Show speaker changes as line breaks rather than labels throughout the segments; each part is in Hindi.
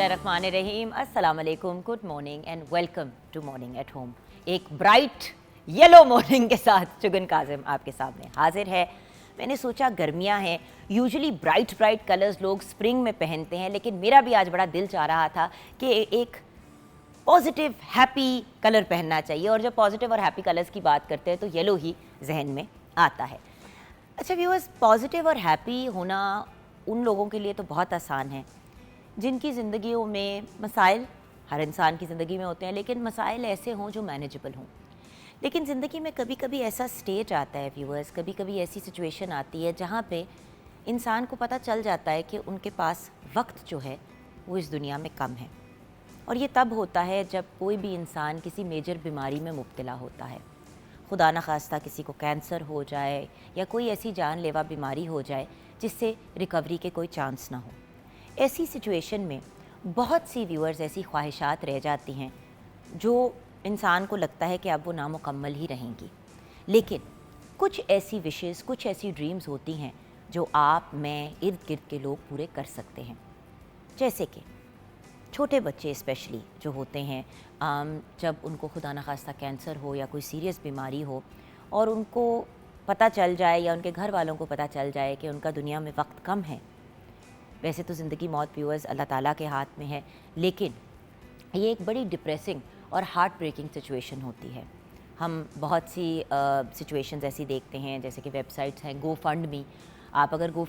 बिस्मिल्लाहिर्रहमानिर्रहीम, अस्सलाम वालेकुम, good morning and welcome to morning at home. एक ब्राइट येलो मॉर्निंग के साथ चुगन काजिम आपके सामने हाजिर है। मैंने सोचा गर्मियां हैं, यूजुअली ब्राइट ब्राइट कलर्स लोग स्प्रिंग में पहनते हैं, लेकिन मेरा भी आज बड़ा दिल चाह रहा था कि एक पॉजिटिव हैप्पी कलर पहनना चाहिए। और जब पॉजिटिव और हैप्पी कलर्स की बात करते हैं तो येलो ही जहन में आता है। अच्छा व्यूअर्स, पॉजिटिव और हैप्पी होना उन लोगों के लिए तो बहुत आसान है जिनकी ज़िंदगियों में मसाइल हर इंसान की ज़िंदगी में होते हैं, लेकिन मसाइल ऐसे हों जो मैनेजेबल हों। लेकिन ज़िंदगी में कभी कभी ऐसा स्टेज आता है व्यूअर्स, कभी कभी ऐसी सिचुएशन आती है जहाँ पे इंसान को पता चल जाता है कि उनके पास वक्त जो है वो इस दुनिया में कम है। और ये तब होता है जब कोई भी इंसान किसी मेजर बीमारी में मुब्तला होता है। खुदा न खास्ता किसी को कैंसर हो जाए या कोई ऐसी जानलेवा बीमारी हो जाए जिससे रिकवरी के कोई चांस ना हो। ऐसी सिचुएशन में बहुत सी व्यूअर्स ऐसी ख्वाहिशात रह जाती हैं जो इंसान को लगता है कि अब वो नामुकम्मल ही रहेंगी। लेकिन कुछ ऐसी विशेज़, कुछ ऐसी ड्रीम्स होती हैं जो आप, मैं, इर्द गिर्द के लोग पूरे कर सकते हैं। जैसे कि छोटे बच्चे स्पेशली जो होते हैं, जब उनको खुदा न खास्ता कैंसर हो या कोई सीरियस बीमारी हो और उनको पता चल जाए या उनके घर वालों को पता चल जाए कि उनका दुनिया में वक्त कम है। वैसे तो ज़िंदगी मौत व्यूअर्स अल्लाह ताला के हाथ में है, लेकिन ये एक बड़ी डिप्रेसिंग और हार्ट ब्रेकिंग सिचुएशन होती है। हम बहुत सी सिचुएशंस ऐसी देखते हैं, जैसे कि वेबसाइट्स हैं गो फंड मी। आप अगर गो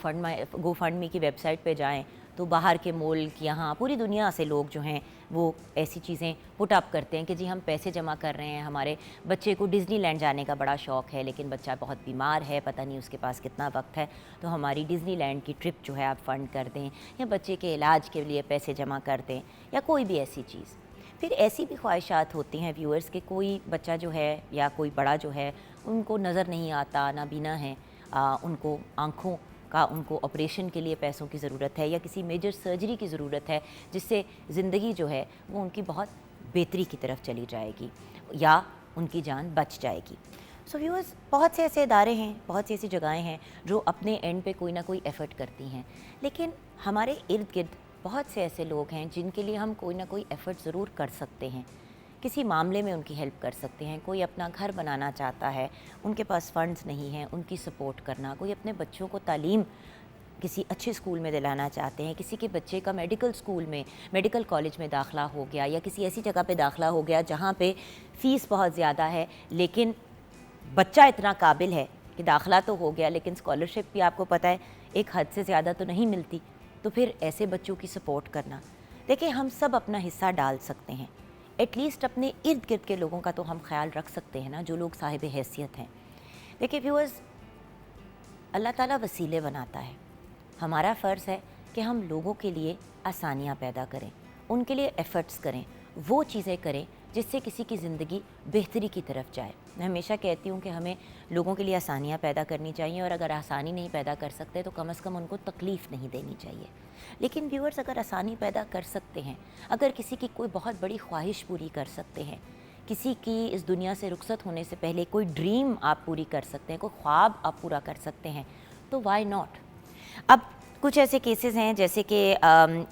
फंड मी की वेबसाइट पे जाएं तो बाहर के मुल्क, यहाँ पूरी दुनिया से लोग जो हैं वो ऐसी चीज़ें पुट अप करते हैं कि जी हम पैसे जमा कर रहे हैं, हमारे बच्चे को डिज़नीलैंड जाने का बड़ा शौक़ है लेकिन बच्चा बहुत बीमार है, पता नहीं उसके पास कितना वक्त है, तो हमारी डिज़नीलैंड की ट्रिप जो है आप फ़ंड कर दें, या बच्चे के इलाज के लिए पैसे जमा कर दें, या कोई भी ऐसी चीज़। फिर ऐसी भी ख्वाहिशात होती हैं व्यूअर्स कि कोई बच्चा जो है या कोई बड़ा जो है उनको नज़र नहीं आता, नाबीना है, उनको आँखों का उनको ऑपरेशन के लिए पैसों की ज़रूरत है या किसी मेजर सर्जरी की ज़रूरत है जिससे ज़िंदगी जो है वो उनकी बहुत बेहतरी की तरफ चली जाएगी या उनकी जान बच जाएगी। सो व्यूअर्स, बहुत से ऐसे इदारे हैं, बहुत सी ऐसी जगहें हैं जो अपने एंड पे कोई ना कोई एफ़र्ट करती हैं, लेकिन हमारे इर्द गिर्द बहुत से ऐसे लोग हैं जिनके लिए हम कोई ना कोई एफ़र्ट ज़रूर कर सकते हैं। किसी मामले में उनकी हेल्प कर सकते हैं। कोई अपना घर बनाना चाहता है, उनके पास फ़ंड्स नहीं हैं, उनकी सपोर्ट करना। कोई अपने बच्चों को तालीम किसी अच्छे स्कूल में दिलाना चाहते हैं, किसी के बच्चे का मेडिकल स्कूल में, मेडिकल कॉलेज में दाखिला हो गया या किसी ऐसी जगह पे दाखिला हो गया जहाँ पे फ़ीस बहुत ज़्यादा है, लेकिन बच्चा इतना काबिल है कि दाखिला तो हो गया, लेकिन स्कॉलरशिप भी आपको पता है एक हद से ज़्यादा तो नहीं मिलती। तो फिर ऐसे बच्चों की सपोर्ट करना। देखिए, हम सब अपना हिस्सा डाल सकते हैं, एटलीस्ट अपने इर्द गिर्द के लोगों का तो हम ख्याल रख सकते हैं ना, जो लोग साहिब हैसियत हैं। देखिए व्यूअर्स, अल्लाह ताला वसीले बनाता है। हमारा फ़र्ज़ है कि हम लोगों के लिए आसानियाँ पैदा करें, उनके लिए एफ़र्ट्स करें, वो चीज़ें करें जिससे किसी की ज़िंदगी बेहतरी की तरफ जाए। मैं हमेशा कहती हूँ कि हमें लोगों के लिए आसानियाँ पैदा करनी चाहिए, और अगर आसानी नहीं पैदा कर सकते तो कम से कम उनको तकलीफ़ नहीं देनी चाहिए। लेकिन व्यूअर्स, अगर आसानी पैदा कर सकते हैं, अगर किसी की कोई बहुत बड़ी ख्वाहिश पूरी कर सकते हैं, किसी की इस दुनिया से रुखसत होने से पहले कोई ड्रीम आप पूरी कर सकते हैं, कोई ख्वाब आप पूरा कर सकते हैं, तो वाई नॉट। अब कुछ ऐसे केसेस हैं, जैसे कि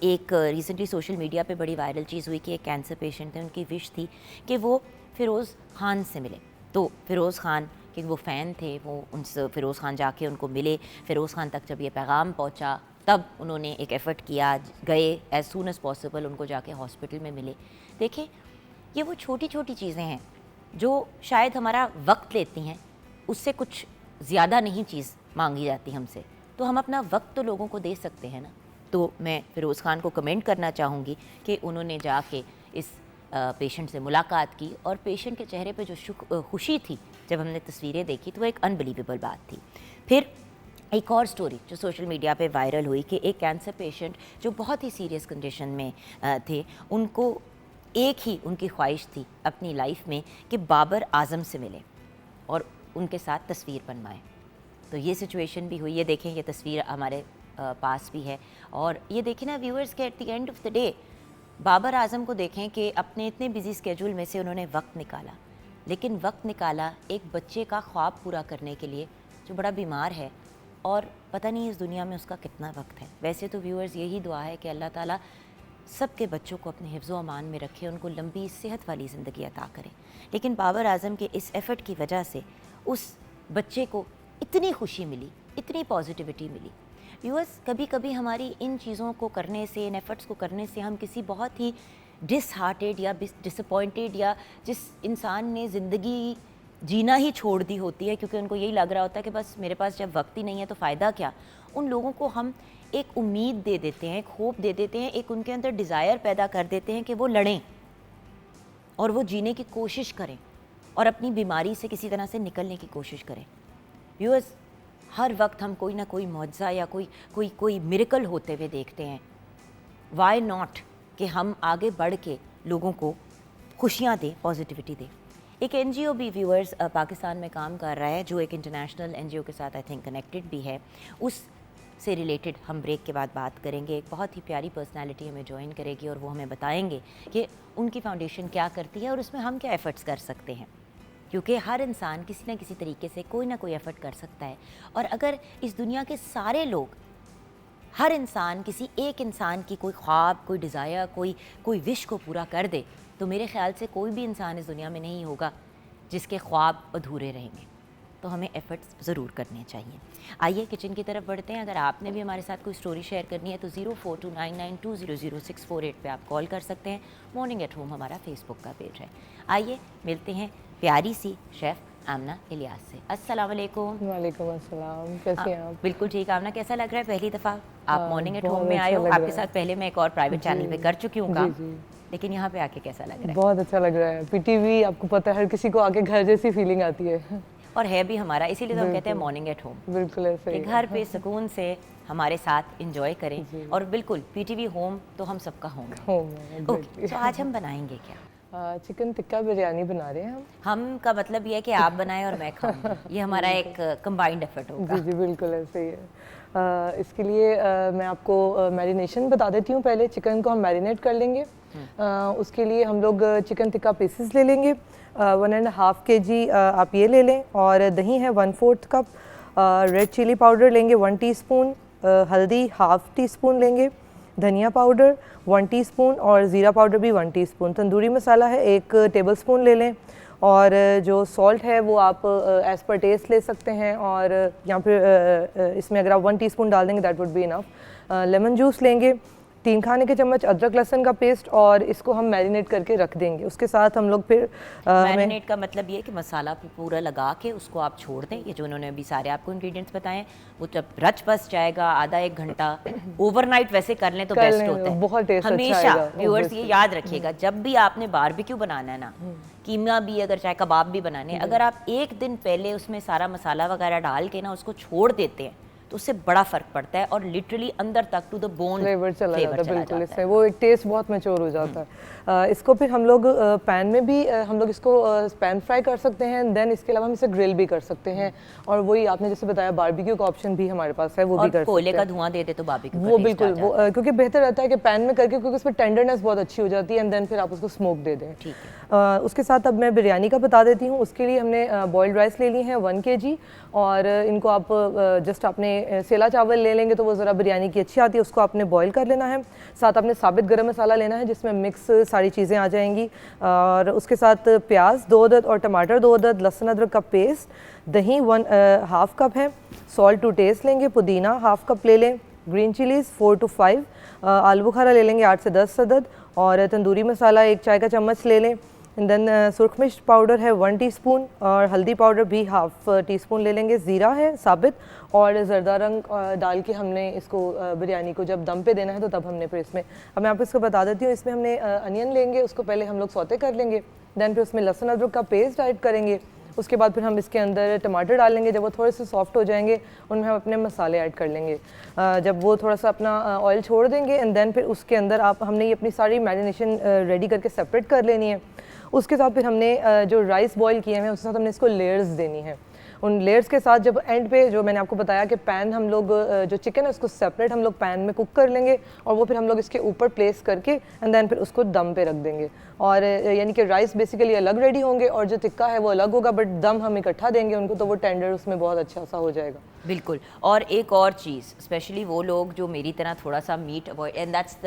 एक रिसेंटली सोशल मीडिया पे बड़ी वायरल चीज़ हुई कि एक कैंसर पेशेंट थे, उनकी विश थी कि वो फ़िरोज़ खान से मिले। तो फ़िरोज़ खान के वो फ़ैन थे, वो उनसे फ़िरोज़ खान जाके उनको मिले। फ़िरोज़ खान तक जब ये पैगाम पहुंचा तब उन्होंने एक एफ़र्ट किया, गए एज़ सून एज़ पॉसिबल, उनको जाके हॉस्पिटल में मिले। देखें, ये वो छोटी छोटी चीज़ें हैं जो शायद हमारा वक्त लेती हैं, उससे कुछ ज़्यादा नहीं चीज़ मांगी जाती हमसे, तो हम अपना वक्त तो लोगों को दे सकते हैं ना। तो मैं फ़िरोज़ खान को कमेंट करना चाहूँगी कि उन्होंने जाके इस पेशेंट से मुलाकात की, और पेशेंट के चेहरे पे जो खुशी थी जब हमने तस्वीरें देखी, तो वो एक अनबिलीवेबल बात थी। फिर एक और स्टोरी जो सोशल मीडिया पे वायरल हुई कि एक कैंसर पेशेंट जो बहुत ही सीरियस कंडीशन में थे, उनको एक ही उनकी ख्वाहिश थी अपनी लाइफ में कि बाबर आज़म से मिले और उनके साथ तस्वीर बनवाएं। तो ये सिचुएशन भी हुई। ये देखें, ये तस्वीर हमारे पास भी है, और ये देखें ना व्यूअर्स के at the end of the day Babar Azam को देखें कि अपने इतने बिजी स्केड्यूल में से उन्होंने वक्त निकाला, लेकिन वक्त निकाला एक बच्चे का ख्वाब पूरा करने के लिए जो बड़ा बीमार है, और पता नहीं इस दुनिया में उसका कितना वक्त है। वैसे तो व्यूअर्स यही दुआ है कि अल्लाह ताला सबके बच्चों को अपने हिफ्ज़ व अमान में रखे, उनको लंबी सेहत वाली ज़िंदगी अता करें। लेकिन बाबर आज़म के इस एफ़र्ट की वजह से उस बच्चे को इतनी खुशी मिली, इतनी पॉजिटिविटी मिली। व्यूअर्स, कभी कभी हमारी इन चीज़ों को करने से, इन एफ़र्ट्स को करने से हम किसी बहुत ही डिसहार्टेड या डिसअपॉइंटेड या जिस इंसान ने ज़िंदगी जीना ही छोड़ दी होती है क्योंकि उनको यही लग रहा होता है कि बस मेरे पास जब वक्त ही नहीं है तो फ़ायदा क्या, उन लोगों को हम एक उम्मीद दे देते हैं, एक होप दे देते हैं, एक उनके अंदर डिज़ायर पैदा कर देते हैं कि वो लड़ें और वो जीने की कोशिश करें और अपनी बीमारी से किसी तरह से निकलने की कोशिश करें। व्यूअर्स, हर वक्त हम कोई ना कोई मुआज़ा या कोई मिरेकल होते हुए देखते हैं। वाई नॉट कि हम आगे बढ़ के लोगों को खुशियाँ दें, पॉजिटिविटी दें। एक एनजीओ भी व्यूअर्स पाकिस्तान में काम कर रहा है जो एक इंटरनेशनल एनजीओ के साथ आई थिंक कनेक्टेड भी है। उस से रिलेटेड हम ब्रेक के बाद बात करेंगे। एक बहुत ही प्यारी पर्सनालिटी हमें ज्वाइन करेगी और वो हमें बताएंगे कि उनकी फाउंडेशन क्या करती है और उसमें हम क्या एफ़र्ट्स कर सकते हैं, क्योंकि हर इंसान किसी न किसी तरीके से कोई ना कोई एफ़र्ट कर सकता है। और अगर इस दुनिया के सारे लोग, हर इंसान किसी एक इंसान की कोई ख्वाब, कोई डिज़ायर, कोई विश को पूरा कर दे, तो मेरे ख़्याल से कोई भी इंसान इस दुनिया में नहीं होगा जिसके ख्वाब अधूरे रहेंगे। तो हमें एफ़र्ट्स ज़रूर करने चाहिए। आइए किचन की तरफ बढ़ते हैं। अगर आपने भी हमारे साथ कोई स्टोरी शेयर करनी है तो 042992000648 पे आप कॉल कर सकते हैं। मॉर्निंग एट होम हमारा फेसबुक का पेज है। आइए मिलते हैं प्यारी सी शेफ़ आमना इलियास से। अस्सलाम वालेकुम।
वालेकुम अस्सलाम, कैसी हैं आप?
बिल्कुल ठीक। आमना, कैसा लग रहा है पहली दफ़ा आप मॉर्निंग एट होम
बहुत
में आए
अच्छा
हो?
लग
आपके
रहा है।
साथ पहले मैं एक और प्राइवेट चैनल पे कर चुकी हूँ काम,
जी।
लेकिन यहाँ पे आके कैसा लग रहा है?
बहुत अच्छा लग रहा है। पीटीवी आपको पता है हर किसी को आके घर जैसी फीलिंग आती है।
और है भी हमारा, इसीलिए तो हम कहते हैं
बिल्कुल।
मॉर्निंग एट होम,
बिल्कुल ऐसे
कि
ही है।
घर पे सुकून से हमारे साथ इंजॉय करें।
जी।
और बिल्कुल पीटीवी होम तो हम सबका होम है।
होम है,
ओके,
exactly।
तो आज हम बनाएंगे क्या?
चिकन टिक्का बिरयानी बना रहे हैं
हम का मतलब ये है कि आप बनाएं और मैं खाऊंगी, ये हमारा एक कंबाइंड एफर्ट होगा।
जी बिल्कुल ऐसे ही है। इसके लिए मैं आपको मैरिनेशन बता देती हूँ। पहले चिकन को हम मैरिनेट कर लेंगे। उसके लिए हम लोग चिकन टिक्का पीसेस ले लेंगे। 1.5 kg आप ये ले लें। और दही है 1/4 कप। रेड चिली पाउडर लेंगे 1 टीस्पून। हल्दी 1/2 टीस्पून लेंगे। धनिया पाउडर 1 टीस्पून और ज़ीरा पाउडर भी 1 टीस्पून। तंदूरी मसाला है 1 टेबलस्पून ले लें। और जो सॉल्ट है वो आप एज़ पर टेस्ट ले सकते हैं। और यहाँ पे इसमें अगर आप 1 टीस्पून डाल देंगे that would be enough. Lemon juice लेंगे 3 खाने के चम्मच अदरक लहसुन का पेस्ट। और इसको हम मैरिनेट करके रख देंगे। उसके साथ हम लोग फिर
मैरिनेट का मतलब ये है कि मसाला पूरा लगा के उसको आप छोड़ दें। ये जो उन्होंने अभी सारे आपको इंग्रेडिएंट्स बताए हैं, वो जब रच बस जाएगा आधा 1 घंटा, ओवरनाइट वैसे कर लें तो बेस्ट होता है।
बहुत टेस्ट
हमेशा व्यूअर्स ये याद रखिएगा, जब भी आपने बारबेक्यू बनाना है ना, कीमा भी, अगर चाहे कबाब भी बनाने हैं, अगर आप एक दिन पहले उसमें सारा मसाला वगैरह डाल के ना उसको छोड़ देते हैं तो उससे बड़ा फ़र्क पड़ता है और लिटरली अंदर तक टू द बोन
फ्लेवर चला जाता है। बिल्कुल, इससे वो एक टेस्ट बहुत मैच्योर हो जाता है। इसको फिर हम लोग पैन में भी हम लोग इसको पैन फ्राई कर सकते हैं। देन इसके अलावा हम इसे ग्रिल भी कर सकते हैं। और वही आपने जैसे बताया बारबेक्यू का ऑप्शन भी हमारे पास है, वो भी कर सकते हैं।
कोयले का धुआं दे दे तो बारबेक्यू
वो बिल्कुल वो क्योंकि बेहतर रहता है कि पैन में करके, क्योंकि उसमें टेंडरनेस बहुत अच्छी हो जाती है। एंड देन फिर आप उसको स्मोक दे दें।
ठीक है।
उसके साथ अब मैं बिरयानी का बता देती हूँ। उसके लिए हमने बॉइल्ड राइस ले ली हैं 1 kg। और इनको आप जस्ट आपने सेला चावल ले लेंगे तो वो ज़रा बिरयानी की अच्छी आती है, उसको आपने बॉईल कर लेना है। साथ आपने साबित गरम मसाला लेना है जिसमें मिक्स सारी चीज़ें आ जाएंगी। और उसके साथ प्याज 2 अदद और टमाटर 2 अदद, लहसुन अदरक का पेस्ट, दही 1/2 कप है, सॉल्ट टू टेस्ट लेंगे, पुदीना 1/2 कप ले लें, ग्रीन चिलीज़ 4 to 5, आलू बुखारा ले लेंगे 8 से 10 अदद। और तंदूरी मसाला 1 चाय का चम्मच ले लें। देन सुरख मिर्च पाउडर है 1 टीस्पून और हल्दी पाउडर भी 1/2 टीस्पून ले लेंगे। ज़ीरा है साबित और ज़रदा रंग डाल के हमने इसको बिरयानी को जब दम पे देना है तो तब हमने फिर इसमें, अब मैं आपको इसको बता देती हूँ। इसमें हमने अनियन लेंगे, उसको पहले हम लोग सौते कर लेंगे। देन फिर उसमें लहसुन अदरक का पेस्ट ऐड करेंगे। उसके बाद फिर हम इसके अंदर टमाटर डाल लेंगे। जब वो थोड़े से सॉफ्ट हो जाएंगे उनमें हम अपने मसाले ऐड कर लेंगे। जब वो थोड़ा सा अपना ऑयल छोड़ देंगे एंड देन फिर उसके अंदर हमने ये अपनी सारी मैरिनेशन रेडी करके सेपरेट कर लेनी है। उसके साथ फिर हमने जो राइस बॉईल किए हैं उसके साथ हमने इसको लेयर्स देनी है। उन लेयर्स के साथ जब एंड पे जो मैंने आपको बताया कि पैन हम लोग जो चिकन है उसको सेपरेट हम लोग पैन में कुक कर लेंगे और वो फिर हम लोग इसके ऊपर प्लेस करके एंड देन फिर उसको दम पे रख देंगे। और यानी कि राइस बेसिकली अलग रेडी होंगे और जो टिक्का है वो अलग होगा, बट दम हम इकट्ठा देंगे उनको तो वो टेंडर उसमें बहुत अच्छा सा हो जाएगा।
बिल्कुल। और एक और चीज़, स्पेशली वो लोग जो मेरी तरह थोड़ा सा meat avoid, and that's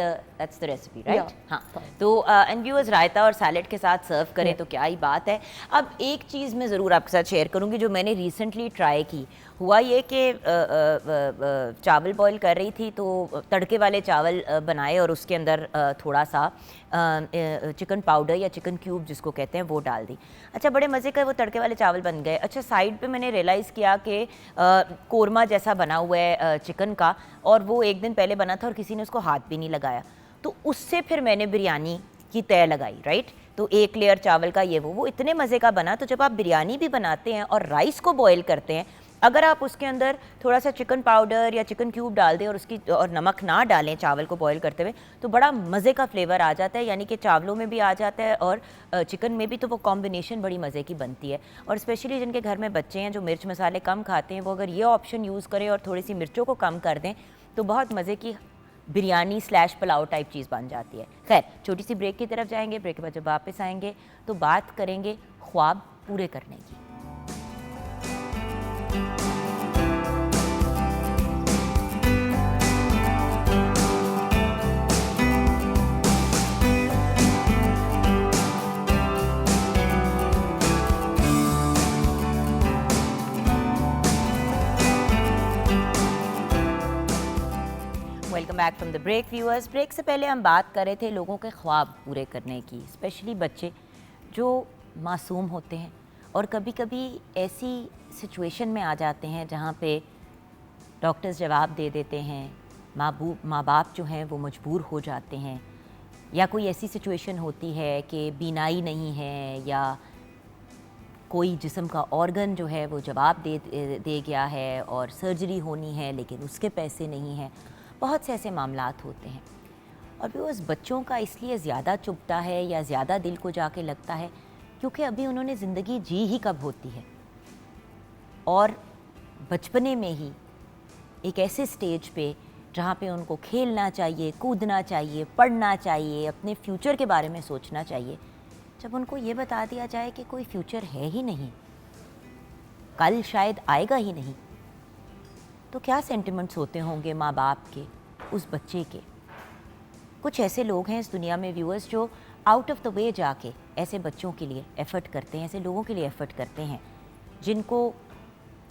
the recipe, right? हाँ, तो एंड व्यूअर्स रायता और सैलेड के साथ सर्व करें तो क्या ही बात है। अब एक चीज़ मैं ज़रूर आपके साथ शेयर करूँगी जो मैंने रिसेंटली ट्राई की। हुआ ये कि चावल बॉईल कर रही थी तो तड़के वाले चावल बनाए और उसके अंदर थोड़ा सा चिकन पाउडर या चिकन क्यूब जिसको कहते हैं वो डाल दी। अच्छा, बड़े मज़े का वो तड़के वाले चावल बन गए। अच्छा, साइड पे मैंने रियलाइज़ किया कि कोरमा जैसा बना हुआ है चिकन का, और वो एक दिन पहले बना था और किसी ने उसको हाथ भी नहीं लगाया। तो उससे फिर मैंने बिरयानी की तय लगाई, राइट? तो एक लेयर चावल का ये वो इतने मज़े का बना। तो जब आप बिरयानी भी बनाते हैं और राइस को बॉयल करते हैं, अगर आप उसके अंदर थोड़ा सा चिकन पाउडर या चिकन क्यूब डाल दें और नमक ना डालें चावल को बॉईल करते हुए, तो बड़ा मज़े का फ्लेवर आ जाता है। यानी कि चावलों में भी आ जाता है और चिकन में भी, तो वो कॉम्बिनेशन बड़ी मज़े की बनती है। और स्पेशली जिनके घर में बच्चे हैं जो मिर्च मसाले कम खाते हैं, वो अगर ये ऑप्शन यूज़ करें और थोड़ी सी मिर्चों को कम कर दें तो बहुत मज़े की बिरयानी / पुलाव टाइप चीज़ बन जाती है। खैर, छोटी सी ब्रेक की तरफ जाएंगे। ब्रेक के बाद जब वापस आएंगे तो बात करेंगे ख्वाब पूरे करने की। Welcome back from the break viewers. Break से पहले हम बात कर रहे थे लोगों के ख्वाब पूरे करने की, स्पेशली बच्चे जो मासूम होते हैं और कभी कभी ऐसी सिचुएशन में आ जाते हैं जहाँ पे डॉक्टर्स जवाब दे देते हैं, माँ बाप जो हैं वो मजबूर हो जाते हैं, या कोई ऐसी सिचुएशन होती है कि बीनाई नहीं है या कोई जिस्म का ऑर्गन जो है वो जवाब दे गया है और सर्जरी होनी है लेकिन उसके पैसे नहीं हैं। बहुत से ऐसे मामलात होते हैं और भी उस बच्चों का इसलिए ज़्यादा चुभता है या ज़्यादा दिल को जाके लगता है क्योंकि अभी उन्होंने ज़िंदगी जी ही कब होती है, और बचपने में ही एक ऐसे स्टेज पे जहाँ पे उनको खेलना चाहिए, कूदना चाहिए, पढ़ना चाहिए, अपने फ्यूचर के बारे में सोचना चाहिए, जब उनको ये बता दिया जाए कि कोई फ्यूचर है ही नहीं, कल शायद आएगा ही नहीं, तो क्या सेंटिमेंट्स होते होंगे माँ बाप के उस बच्चे के। कुछ ऐसे लोग हैं इस दुनिया में व्यूअर्स जो आउट ऑफ द वे जाके ऐसे बच्चों के लिए एफ़र्ट करते हैं, ऐसे लोगों के लिए एफ़र्ट करते हैं जिनको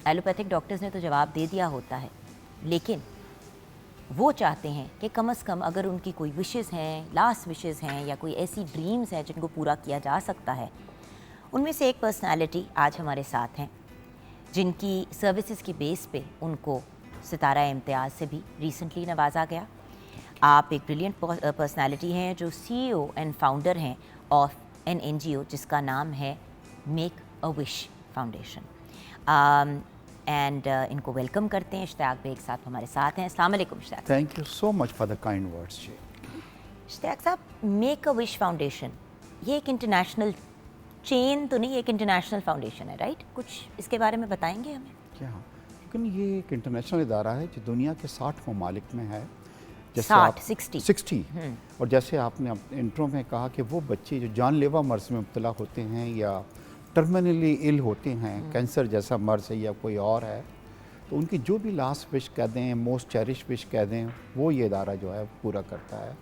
एलोपैथिक डॉक्टर्स ने तो जवाब दे दिया होता है, लेकिन वो चाहते हैं कि कम से कम अगर उनकी कोई विशेज़ हैं, लास्ट विशेज़ हैं या कोई ऐसी ड्रीम्स हैं जिनको पूरा किया जा सकता है। उनमें से एक पर्सनालिटी आज हमारे साथ हैं जिनकी सर्विसेज की बेस पे उनको सितारा इम्तियाज़ से भी रिसेंटली नवाजा गया। आप एक ब्रिलियंट पर्सनालिटी हैं जो CEO एंड फाउंडर हैं ऑफ एन NGO जिसका नाम है make A Wish foundation. And इनको वेलकम करते हैं। इश्तियाक बेग साहब हमारे साथ हैं। अस्सलाम वालेकुम Ishtiaq.
Thank you so much for the kind words ji.
Ishtiaq sahab, make A Wish foundation ये एक इंटरनेशनल चेन तो नहीं, एक इंटरनेशनल फाउंडेशन है, राइट? कुछ इसके बारे में बताएंगे हमें?
क्या, लेकिन ये एक इंटरनेशनल इदारा है जो दुनिया के 60 ममालिक में है।
60
और जैसे आपने इंट्रो में कहा कि वो बच्चे जो जानलेवा मर्ज में मुब्तला होते हैं या टर्मिनली इल होते हैं, कैंसर जैसा मर्ज है या कोई और है, तो उनकी जो भी लास्ट विश कह दें, मोस्ट चेरिश विश कह दें, वो ये इदारा जो है पूरा करता है।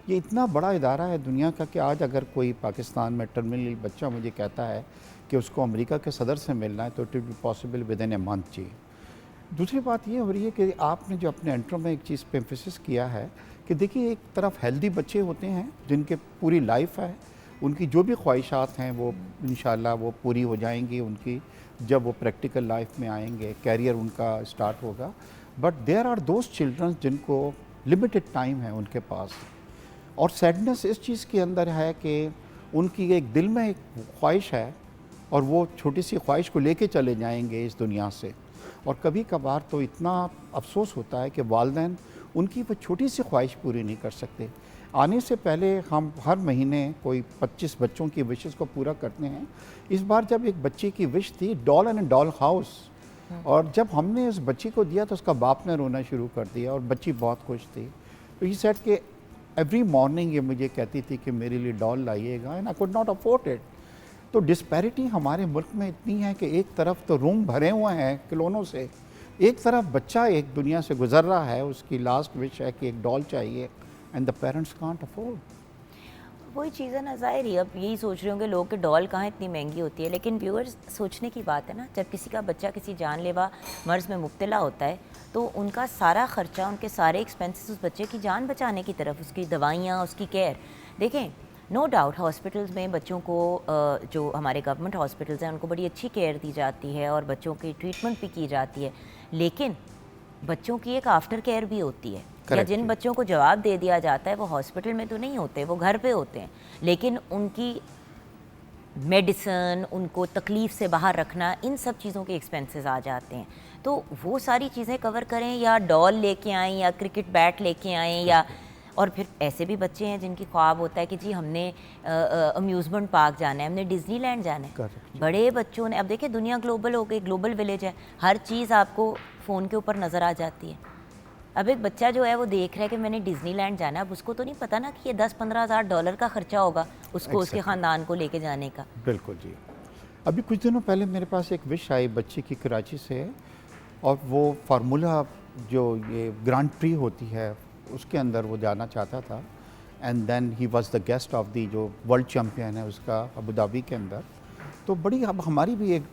ये इतना बड़ा इदारा है दुनिया का कि आज अगर कोई पाकिस्तान में टर्मिनली बच्चा मुझे कहता है कि उसको अमेरिका के सदर से मिलना है तो it will be possible within a month जी। दूसरी बात ये हो रही है कि आपने जो अपने इंट्रो में एक चीज़ पे एम्फेसिस किया है कि देखिए, एक तरफ हेल्दी बच्चे होते हैं जिनके पूरी लाइफ है, उनकी जो भी ख्वाहिशात हैं वो इंशाल्लाह वो पूरी हो जाएंगी उनकी जब वो प्रैक्टिकल लाइफ में आएंगे, कैरियर उनका स्टार्ट होगा। But there are those children जिनको लिमिटेड टाइम है उनके पास, और सैडनेस इस चीज़ के अंदर है कि उनकी एक दिल में एक ख्वाहिश है और वो छोटी सी ख्वाहिश को लेके चले जाएंगे इस दुनिया से, और कभी कभार तो इतना अफसोस होता है कि वालिदैन उनकी वो छोटी सी ख्वाहिश पूरी नहीं कर सकते। आने से पहले हम हर महीने कोई 25 बच्चों की विशेज़ को पूरा करते हैं। इस बार जब एक बच्चे की विश थी डॉल एंड डॉल हाउस, और जब हमने उस बच्ची को दिया तो उसका बाप ने रोना शुरू कर दिया और बच्ची बहुत खुश थी। तो ही सेड कि एवरी मॉर्निंग ये मुझे कहती थी कि मेरे लिए डॉल लाइएगा and I could not afford it. तो डिस्पैरिटी हमारे मुल्क में इतनी है कि एक तरफ तो रूम भरे हुए हैं खिलौनों से, एक तरफ बच्चा एक दुनिया से गुजर रहा है, उसकी लास्ट विश है कि एक डॉल चाहिए and the parents can't afford.
वही चीज़ है ना, ज़ाहिर ही अब यही सोच रहे होंगे लोग कि डॉल कहाँ इतनी महंगी होती है, लेकिन व्यूअर्स सोचने की बात है ना, जब किसी का बच्चा किसी जानलेवा मर्ज़ में मुब्तला होता है तो उनका सारा ख़र्चा, उनके सारे एक्सपेंसेस उस बच्चे की जान बचाने की तरफ, उसकी दवाइयाँ, उसकी केयर। देखें, नो डाउट हॉस्पिटल्स में बच्चों को जो हमारे गवर्नमेंट हॉस्पिटल्स हैं उनको बड़ी अच्छी केयर दी जाती है और बच्चों की ट्रीटमेंट भी की जाती है, लेकिन बच्चों की एक आफ्टर केयर भी होती है। या जिन बच्चों को जवाब दे दिया जाता है वो हॉस्पिटल में तो नहीं होते, वो घर पे होते हैं, लेकिन उनकी मेडिसन, उनको तकलीफ़ से बाहर रखना, इन सब चीज़ों के एक्सपेंसेस आ जाते हैं। तो वो सारी चीज़ें कवर करें, या डॉल लेके आएँ या क्रिकेट बैट लेके आएँ, या और फिर ऐसे भी बच्चे हैं जिनकी ख्वाब होता है कि जी हमने अम्यूज़मेंट पार्क जाना है, हमने डिज़नीलैंड जाना है। बड़े बच्चों ने, अब देखिए दुनिया ग्लोबल हो गई, ग्लोबल विलेज है, हर चीज़ आपको फ़ोन के ऊपर नज़र आ जाती है। अब एक बच्चा जो है वो देख रहा है कि मैंने डिज़नीलैंड जाना है, अब उसको तो नहीं पता ना कि ये 10-15 हज़ार डॉलर का ख़र्चा होगा उसको उसके ख़ानदान को लेके जाने का।
बिल्कुल जी। अभी कुछ दिनों पहले मेरे पास एक विश आई बच्चे की कराची से, और वो फार्मूला जो ये ग्रांड प्री होती है उसके अंदर वो जाना चाहता था, and then he was the guest of the जो वर्ल्ड चैम्पियन है उसका अबू धाबी के अंदर। तो बड़ी अब हमारी भी एक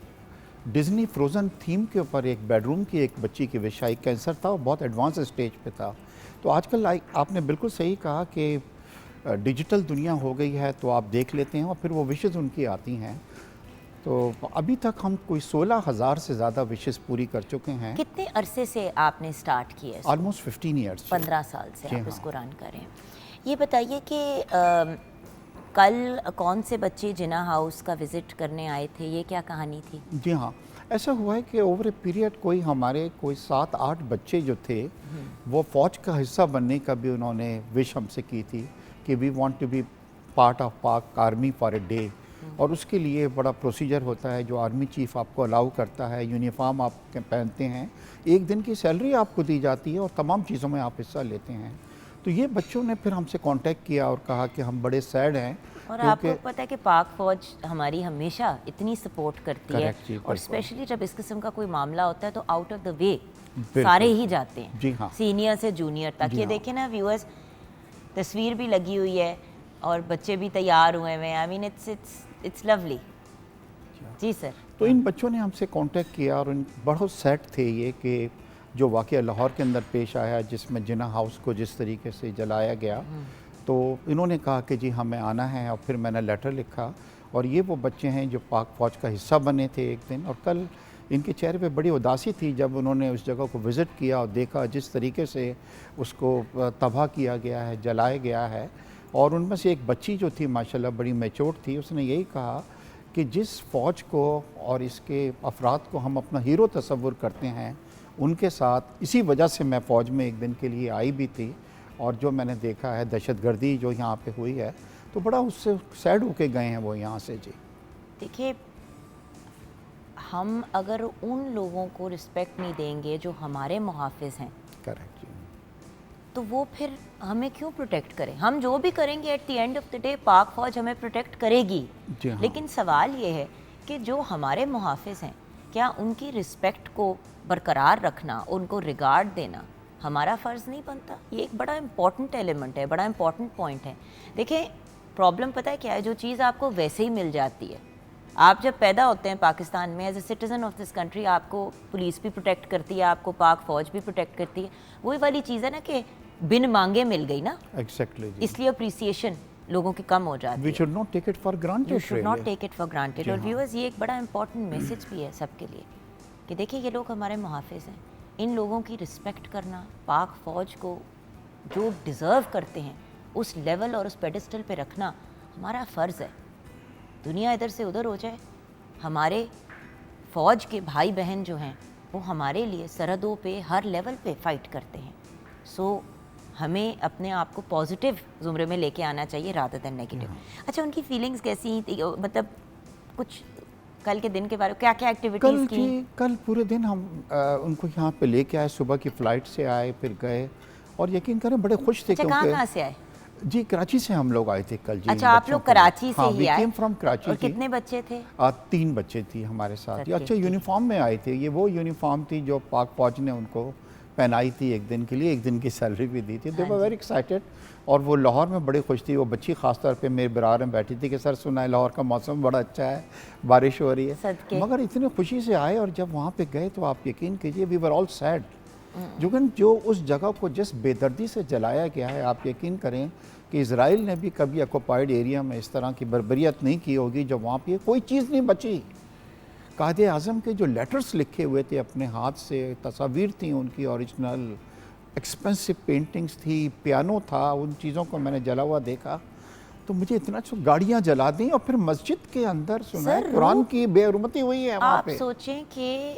डिज़नी फ्रोज़न थीम के ऊपर एक बेडरूम की एक बच्ची की विश आई, कैंसर था और बहुत एडवांस स्टेज पे था। तो आजकल आपने बिल्कुल सही कहा कि डिजिटल दुनिया हो गई है, तो आप देख लेते हैं और फिर वो विशेज़ उनकी आती हैं। तो अभी तक हम कोई 16,000 से ज़्यादा विशेज़ पूरी कर चुके हैं।
कितने अरसे से आपने स्टार्ट किया?
Almost 15 years.
15 साल से आप
हाँ।
इसको रन करें। ये बताइए कि कल कौन से बच्चे जिना हाउस का विज़िट करने आए थे, ये क्या कहानी थी?
जी हाँ, ऐसा हुआ है कि ओवर ए पीरियड कोई 7-8 बच्चे जो थे वो फ़ौज का हिस्सा बनने का भी उन्होंने विश हमसे की थी कि we want to be part of Pak army for a day. और उसके लिए बड़ा प्रोसीजर होता है जो आर्मी चीफ आपको अलाउ करता है, यूनिफॉर्म आप पहनते हैं, एक दिन की सैलरी आपको दी जाती है और तमाम चीज़ों में आप हिस्सा लेते हैं। तो ये बच्चों ने फिर हमसे कांटेक्ट किया और कहा कि हम बड़े सैड हैं।
और आपको पता है कि पाक फ़ौज हमारी हमेशा इतनी सपोर्ट करती है, और स्पेशली जब इस किस्म का कोई मामला होता है तो आउट ऑफ द वे सारे ही जाते हैं।
जी हाँ,
सीनियर से जूनियर तक। ये देखें ना व्यूअर्स, तस्वीर भी लगी हुई है और बच्चे भी तैयार हुए हैं। I mean it's lovely. जी सर।
तो इन बच्चों ने हमसे कांटेक्ट किया और बहुत सैड थे ये कि जो वाक़या लाहौर के अंदर पेश आया जिसमें जिना हाउस को जिस तरीके से जलाया गया, तो इन्होंने कहा कि जी हमें आना है। और फिर मैंने लेटर लिखा, और ये वो बच्चे हैं जो पाक फ़ौज का हिस्सा बने थे एक दिन, और कल इनके चेहरे पे बड़ी उदासी थी जब उन्होंने उस जगह को विज़िट किया और देखा जिस तरीके से उसको तबाह किया गया है, जलाया गया है। और उनमें से एक बच्ची जो थी माशाल्लाह बड़ी मैच्योर थी, उसने यही कहा कि जिस फ़ौज को और इसके अफराद को हम अपना हीरो तस्वुर करते हैं, उनके साथ इसी वजह से मैं फ़ौज में एक दिन के लिए आई भी थी, और जो मैंने देखा है दहशतगर्दी जो यहाँ पे हुई है, तो बड़ा उससे सैड होके गए हैं वो यहाँ से। जी
देखिए, हम अगर उन लोगों को रिस्पेक्ट नहीं देंगे जो हमारे मुहाफ़िज़ हैं,
करेक्ट जी,
तो वो फिर हमें क्यों प्रोटेक्ट करें? हम जो भी करेंगे eight the end of the day पाक फ़ौज हमें प्रोटेक्ट करेगी।
जी हाँ।
लेकिन सवाल ये है कि जो हमारे मुहाफ़िज़ हैं, क्या उनकी रिस्पेक्ट को बरकरार रखना, उनको रिगार्ड देना हमारा फ़र्ज़ नहीं बनता? ये एक बड़ा इंपॉर्टेंट एलिमेंट है, बड़ा इंपॉर्टेंट पॉइंट है। देखें, प्रॉब्लम पता है क्या है? जो चीज़ आपको वैसे ही मिल जाती है। आप जब पैदा होते हैं पाकिस्तान में as a citizen of this country, आपको पुलिस भी प्रोटेक्ट करती है, आपको पाक फ़ौज भी प्रोटेक्ट करती है। वही वाली चीज़ है ना कि बिन मांगे मिल गई ना,
एग्जैक्टली,
इसलिए अप्रिसिएशन लोगों की कम हो जाती है।
We should not take it for granted.
You should not take it for granted. और व्यूअर्स, ये एक बड़ा इंपॉर्टेंट मैसेज भी है सबके लिए कि देखिए, ये लोग हमारे मुहाफ़िज़ हैं, इन लोगों की रिस्पेक्ट करना, पाक फ़ौज को जो डिज़र्व करते हैं उस लेवल और उस पेडिस्टल पे रखना हमारा फ़र्ज़ है। दुनिया इधर से उधर हो जाए, हमारे फ़ौज के भाई बहन जो हैं वो हमारे लिए सरहदों पे हर लेवल पे फ़ाइट करते हैं। सो हमें अपने आप को पॉजिटिव ज़ुमरे में लेके आना चाहिए रादर देन नेगेटिव। अच्छा, उनकी फीलिंग्स कैसी थी? मतलब कुछ कल के दिन के बारे में क्या क्या एक्टिविटीज की?
कल पूरे दिन हम उनको यहाँ पे लेके आए, सुबह की फ़्लाइट से आए, फिर गए और यकीन करें बड़े खुश थे।
अच्छा, कहाँ से आए?
जी कराची से हम लोग आए थे कल जी।
अच्छा, आप लोग कराची से ही आए?
फ्रॉम कराची।
और कितने बच्चे थे?
3 बच्चे थी हमारे साथ। ये अच्छे यूनिफॉर्म में आए थे। ये वो यूनिफॉर्म थी जो पाक फौज ने उनको पहनाई थी एक दिन के लिए, एक दिन की सैलरी भी दी थी। दे वर वेरी एक्साइटेड और वो लाहौर में बड़ी खुश थी। वो बच्ची ख़ास तौर पे मेरे बराबर में बैठी थी कि सर सुना है लाहौर का मौसम बड़ा अच्छा है, बारिश हो रही है। मगर इतनी खुशी से आए और जब वहाँ पे गए तो आप यकीन कीजिए वी वर ऑल सैड। जो उस जगह को जिस बेदर्दी से जलाया गया है, आप यकीन करें कि इजराइल ने भी कभी ऑक्युपाइड एरिया में इस तरह की बर्बरियत नहीं की होगी जब वहाँ पे कोई चीज़ नहीं बची। कायदे आज़म के जो लेटर्स लिखे हुए थे अपने हाथ से, तस्वीर थी उनकी ओरिजिनल, एक्सपेंसिव पेंटिंग्स थी, पियानो था, उन चीज़ों को मैंने जला हुआ देखा तो मुझे इतना गाड़ियाँ जला दी और फिर मस्जिद के अंदर सुना है कुरान की बेहरमती हुई है वहाँ पे।
आप सोचें कि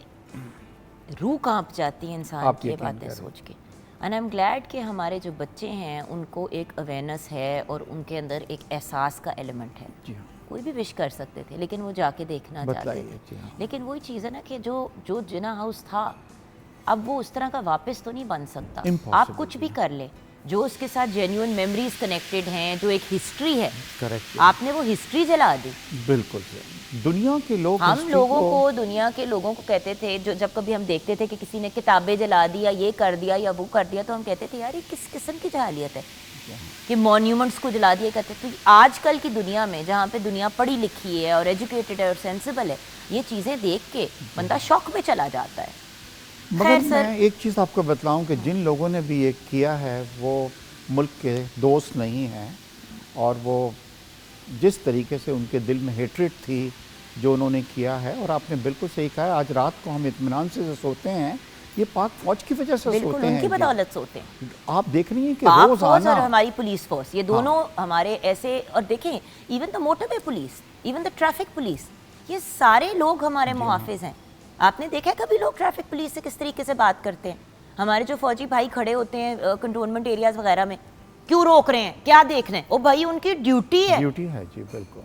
रूह कांप जाती है इंसान की बातें सोच के। एंड आई एम ग्लैड कि हमारे जो बच्चे हैं उनको एक अवेयरनेस है और उनके अंदर एक एहसास का एलिमेंट है।
जी हाँ।
कोई भी विश कर सकते थे लेकिन वो जाके देखना चाहते थे।
हाँ।
लेकिन वही चीज़ है ना कि जो जिना हाउस था अब वो उस तरह का वापस तो नहीं बन सकता। आप कुछ भी कर ले, जो उसके साथ जेन्युइन मेमोरीज कनेक्टेड हैं, जो एक हिस्ट्री है,
करेक्ट,
आपने वो हिस्ट्री जला दी।
बिल्कुल दुनिया के लोग,
हम लोगों को दुनिया के लोगों को कहते थे, जो जब कभी हम देखते थे कि किसी ने किताबें जला दी या ये कर दिया या वो कर दिया, तो हम कहते थे यार ये किस किस्म की जाहिलियत है कि मॉन्यूमेंट्स को जला दिया करते। तो आजकल की दुनिया में जहाँ पे दुनिया पढ़ी लिखी है और एजुकेटेड है और सेंसिबल है, ये चीज़ें देख के बंदा शॉक में चला जाता है।
मगर मैं एक चीज़ आपको बतलाऊं कि जिन लोगों ने भी ये किया है वो मुल्क के दोस्त नहीं हैं और वो जिस तरीके से उनके दिल में हेट्रेड थी जो उन्होंने किया है, और आपने बिल्कुल सही कहा, आज रात को हम इत्मीनान से सोते हैं ये पाक फौज की वजह से सोते हैं,
उनकी बदौलत सोते हैं।
आप देख रही हैं कि
पाक
रोज
फौज
आना
और हमारी पुलिस फोर्स, ये दोनों हमारे ऐसे, और देखें even the motorway police, even the traffic police, ये सारे लोग हमारे मुहाफिज हैं। आपने देखा है कभी लोग ट्रैफिक पुलिस से किस तरीके से बात करते हैं? हमारे जो फौजी भाई खड़े होते हैं कंटोनमेंट एरियाज वगैरह में, क्यों रोक रहे हैं, क्या देख रहे हैं? ओ भाई उनकी ड्यूटी है जी, बिल्कुल।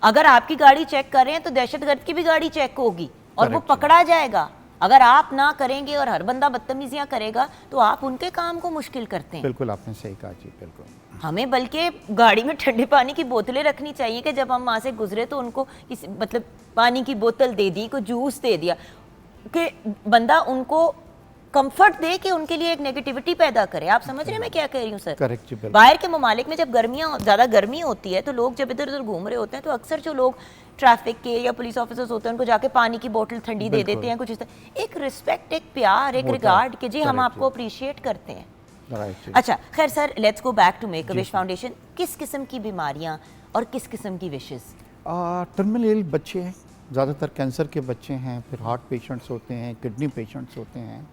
अगर आपकी गाड़ी चेक कर रहे हैं तो दहशतगर्द की भी गाड़ी चेक होगी और वो पकड़ा जाएगा। अगर आप ना करेंगे और हर बंदा बदतमीजियां करेगा तो आप उनके काम को मुश्किल करते हैं।
बिल्कुल आपने सही कहा जी, बिल्कुल।
हमें बल्कि गाड़ी में ठंडे पानी की बोतलें रखनी चाहिए कि जब हम वहाँ से गुजरे तो उनको मतलब पानी की बोतल दे दी, कोई जूस दे दिया, कि बंदा उनको कंफर्ट दे कि उनके लिए एक नेगेटिविटी पैदा करे। आप समझ रहे हैं मैं क्या कह रही हूँ सर?
करेक्ट।
बाहर के ममालिक में जब ज़्यादा गर्मी होती है तो लोग जब इधर उधर घूम रहे होते हैं तो अक्सर जो लोग ट्रैफिक के या पुलिस ऑफिसर्स होते हैं उनको जाके पानी की बोतल ठंडी दे देते हैं, कुछ इस तरह। एक रिस्पेक्ट, एक प्यार, एक रिगार्ड कि जी हम आपको अप्रिशिएट करते हैं। अच्छा खैर sir, let's go back to Make A Wish Foundation. किस किस्म की बीमारियां और किस किस्म की विशेस?
टर्मिनल बच्चे हैं, ज़्यादातर कैंसर के बच्चे हैं, फिर हार्ट पेशेंट्स होते हैं, किडनी पेशेंट्स होते हैं,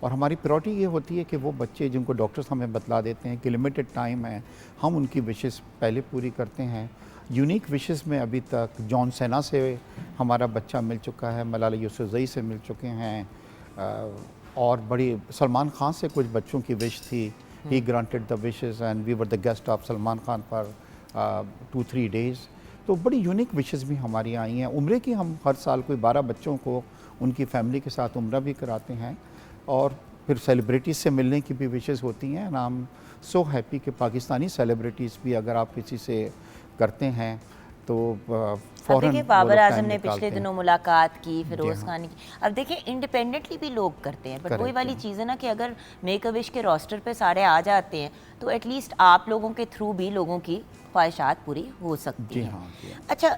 और हमारी प्रायोरिटी ये होती है कि वो बच्चे जिनको डॉक्टर्स हमें बतला देते हैं कि लिमिटेड टाइम है, हम उनकी विशेस पहले पूरी करते हैं। यूनिक विशेस में अभी तक जॉन सेना से हमारा बच्चा मिल चुका है, मलाला यूसुफ़ज़ई से मिल चुके हैं, और बड़ी सलमान खान से कुछ बच्चों की विश थी। He granted the wishes and we were the guest of Salman Khan for 2-3 days. तो बड़ी यूनिक विशेस भी हमारी आई हैं। उम्रे की हम हर साल कोई 12 बच्चों को उनकी फैमिली के साथ उम्रा भी कराते हैं, और फिर सेलिब्रिटीज़ से मिलने की भी विशेस होती हैं। And I am so happy कि पाकिस्तानी सेलिब्रिटीज़ भी अगर आप किसी से करते हैं तो
देखिए बाबर आजम ने पिछले दिनों मुलाकात की, फिरोज़ खान की। अब देखिए इंडिपेंडेंटली भी लोग करते हैं, बट वही वाली चीज़ है ना कि अगर मेक अ विश के रोस्टर पे सारे आ जाते हैं तो एटलीस्ट आप लोगों के थ्रू भी लोगों की ख्वाहिशात पूरी हो सकती हैं। अच्छा,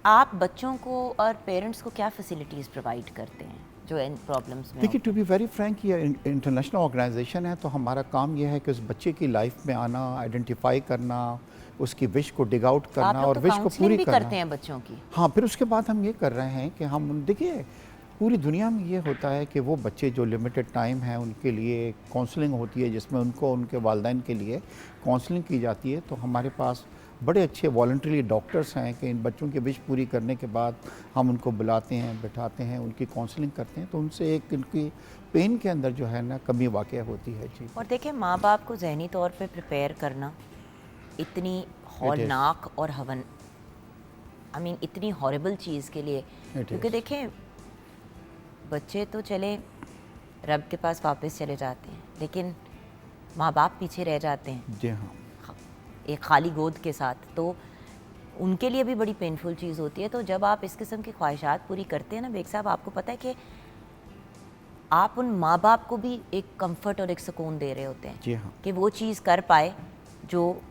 आप बच्चों को और पेरेंट्स को क्या फैसिलिटीज़ प्रोवाइड करते हैं जो इन प्रॉब्लम्स में?
देखिए, टू बी वेरी फ्रैंक, ये इंटरनेशनल ऑर्गेनाइजेशन है, तो हमारा काम यह है कि उस बच्चे की लाइफ में आना, आइडेंटिफाई करना, उसकी विश को डिग आउट करना और विश को पूरी करना।
करते हैं बच्चों की?
हाँ, फिर उसके बाद हम ये कर रहे हैं कि हम देखिए पूरी दुनिया में ये होता है कि वो बच्चे जो लिमिटेड टाइम है उनके लिए काउंसलिंग होती है, जिसमें उनको उनके वालिदैन के लिए काउंसलिंग की जाती है। तो हमारे पास बड़े अच्छे वॉलंटरी डॉक्टर्स हैं कि इन बच्चों की विश पूरी करने के बाद हम उनको बुलाते हैं, बिठाते हैं, उनकी काउंसलिंग करते हैं, तो उनसे एक इनकी पेन के अंदर जो है ना कमी वाक़या होती है जी।
और देखिए माँ बाप को ज़हनी तौर पे प्रिपेयर करना इतनी हौलनाक और हवन आई मीन इतनी हॉरिबल चीज़ के लिए, क्योंकि देखें बच्चे तो चले रब के पास वापस चले जाते हैं, लेकिन माँ बाप पीछे रह जाते हैं
जी हाँ,
एक खाली गोद के साथ, तो उनके लिए भी बड़ी पेनफुल चीज़ होती है। तो जब आप इस किस्म की ख्वाहिशात पूरी करते हैं ना बेग साहब, आपको पता है कि आप उन माँ बाप को भी एक कंफर्ट और एक सुकून दे रहे होते हैं
जी हाँ,
कि वो चीज़ कर पाए जो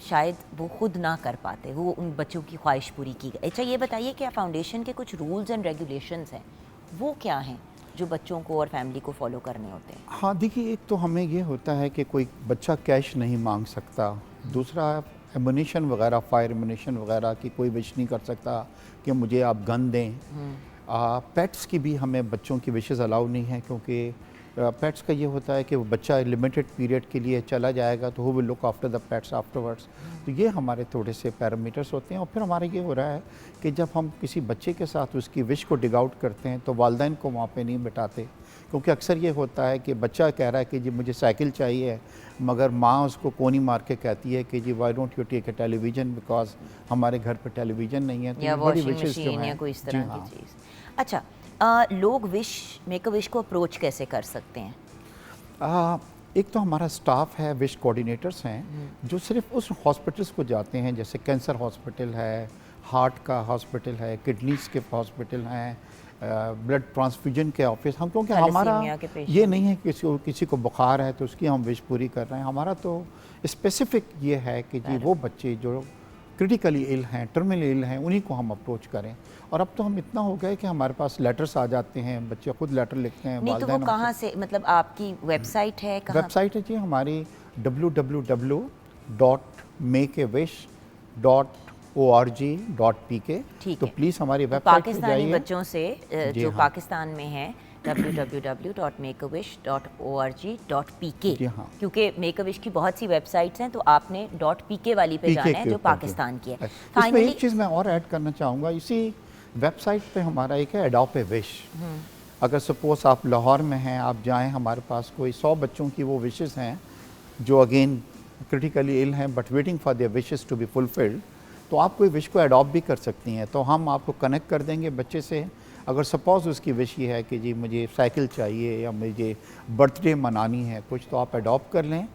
शायद वो खुद ना कर पाते, वो उन बच्चों की ख्वाहिश पूरी की गई। अच्छा ये बताइए कि फाउंडेशन के कुछ रूल्स एंड रेगुलेशंस हैं, वो क्या हैं जो बच्चों को और फैमिली को फॉलो करने होते हैं?
हाँ देखिए, एक तो हमें ये होता है कि कोई बच्चा कैश नहीं मांग सकता, दूसरा एमुनेशन वगैरह, फायर एमुनेशन वगैरह की कोई विश नहीं कर सकता कि मुझे आप गन दें। पेट्स की भी हमें बच्चों की विशेज़ अलाउ नहीं है, क्योंकि पेट्स का ये होता है कि वो बच्चा लिमिटेड पीरियड के लिए चला जाएगा तो who will look after the pets afterwards. तो ये हमारे थोड़े से पैरामीटर्स होते हैं। और फिर हमारा ये हो रहा है कि जब हम किसी बच्चे के साथ उसकी विश को डिग आउट करते हैं तो वालिदैन को वहाँ पे नहीं बिठाते, क्योंकि अक्सर ये होता है कि बच्चा कह रहा है कि जी मुझे साइकिल चाहिए, मगर माँ उसको कोनी मार के कहती है कि जी why don't you take a television, because हमारे घर पे टेलीविज़न नहीं है। तो
या
ये बड़ी
वॉशिंग
wishes जो
मशीन या
हैं,
कोई इस
जी
तरह
हाँ।
की चीज़। अच्छा लोग विश मेक अ विश को अप्रोच कैसे कर सकते हैं?
एक तो हमारा स्टाफ है, विश कोऑर्डिनेटर्स हैं जो सिर्फ उस हॉस्पिटल्स को जाते हैं, जैसे कैंसर हॉस्पिटल है, हार्ट का हॉस्पिटल है, किडनीज के हॉस्पिटल हैं, ब्लड ट्रांसफ्यूजन के ऑफिस। हम क्योंकि हमारा
थैलेसीमिया के पेशेंट।
ये नहीं है कि किसी को बुखार है तो उसकी हम विश पूरी कर रहे हैं। हमारा तो स्पेसिफिक ये है कि जी वो बच्चे जो क्रिटिकली इल हैं, टर्मिनली इल हैं, उन्हीं को हम अप्रोच करें। और अब तो हम इतना हो गए कि हमारे पास लेटर्स आ जाते हैं, बच्चे खुद लेटर लिखते हैं।
नहीं तो वो
वालिदैन
कहाँ से, मतलब आपकी वेबसाइट है कहाँ?
वेबसाइट है जी हमारी www.makeawish.org.pk।
ठीक
तो
है।
प्लीज़ हमारी
तो
वेबसाइट पे
पाकिस्तानी
जाइए।
बच्चों से
जी
जो
हाँ।
पाकिस्तान में है www.makeawish.org.pk,
जी हाँ।
क्योंकि मेक अ विश की बहुत सी वेबसाइट्स हैं, तो आपने .pk वाली पे
PK
जाना है
के
जो
ऊपर,
पाकिस्तान की है।
इसमें
फाइनली
एक चीज़ मैं और ऐड करना चाहूँगा, इसी वेबसाइट पे हमारा एक है अडॉप्ट ए विश। अगर सपोज आप लाहौर में हैं, आप जाएं, हमारे पास कोई 100 बच्चों की वो विशेस हैं जो अगेन क्रिटिकली इल हैं but waiting for their wishes to be fulfilled, तो आप कोई विश को अडॉप्ट भी कर सकती हैं। तो हम आपको कनेक्ट कर देंगे बच्चे से। अगर सपोज उसकी विश ये है कि जी मुझे साइकिल चाहिए या मुझे बर्थडे मनानी है कुछ, तो आप अडॉप्ट कर लें,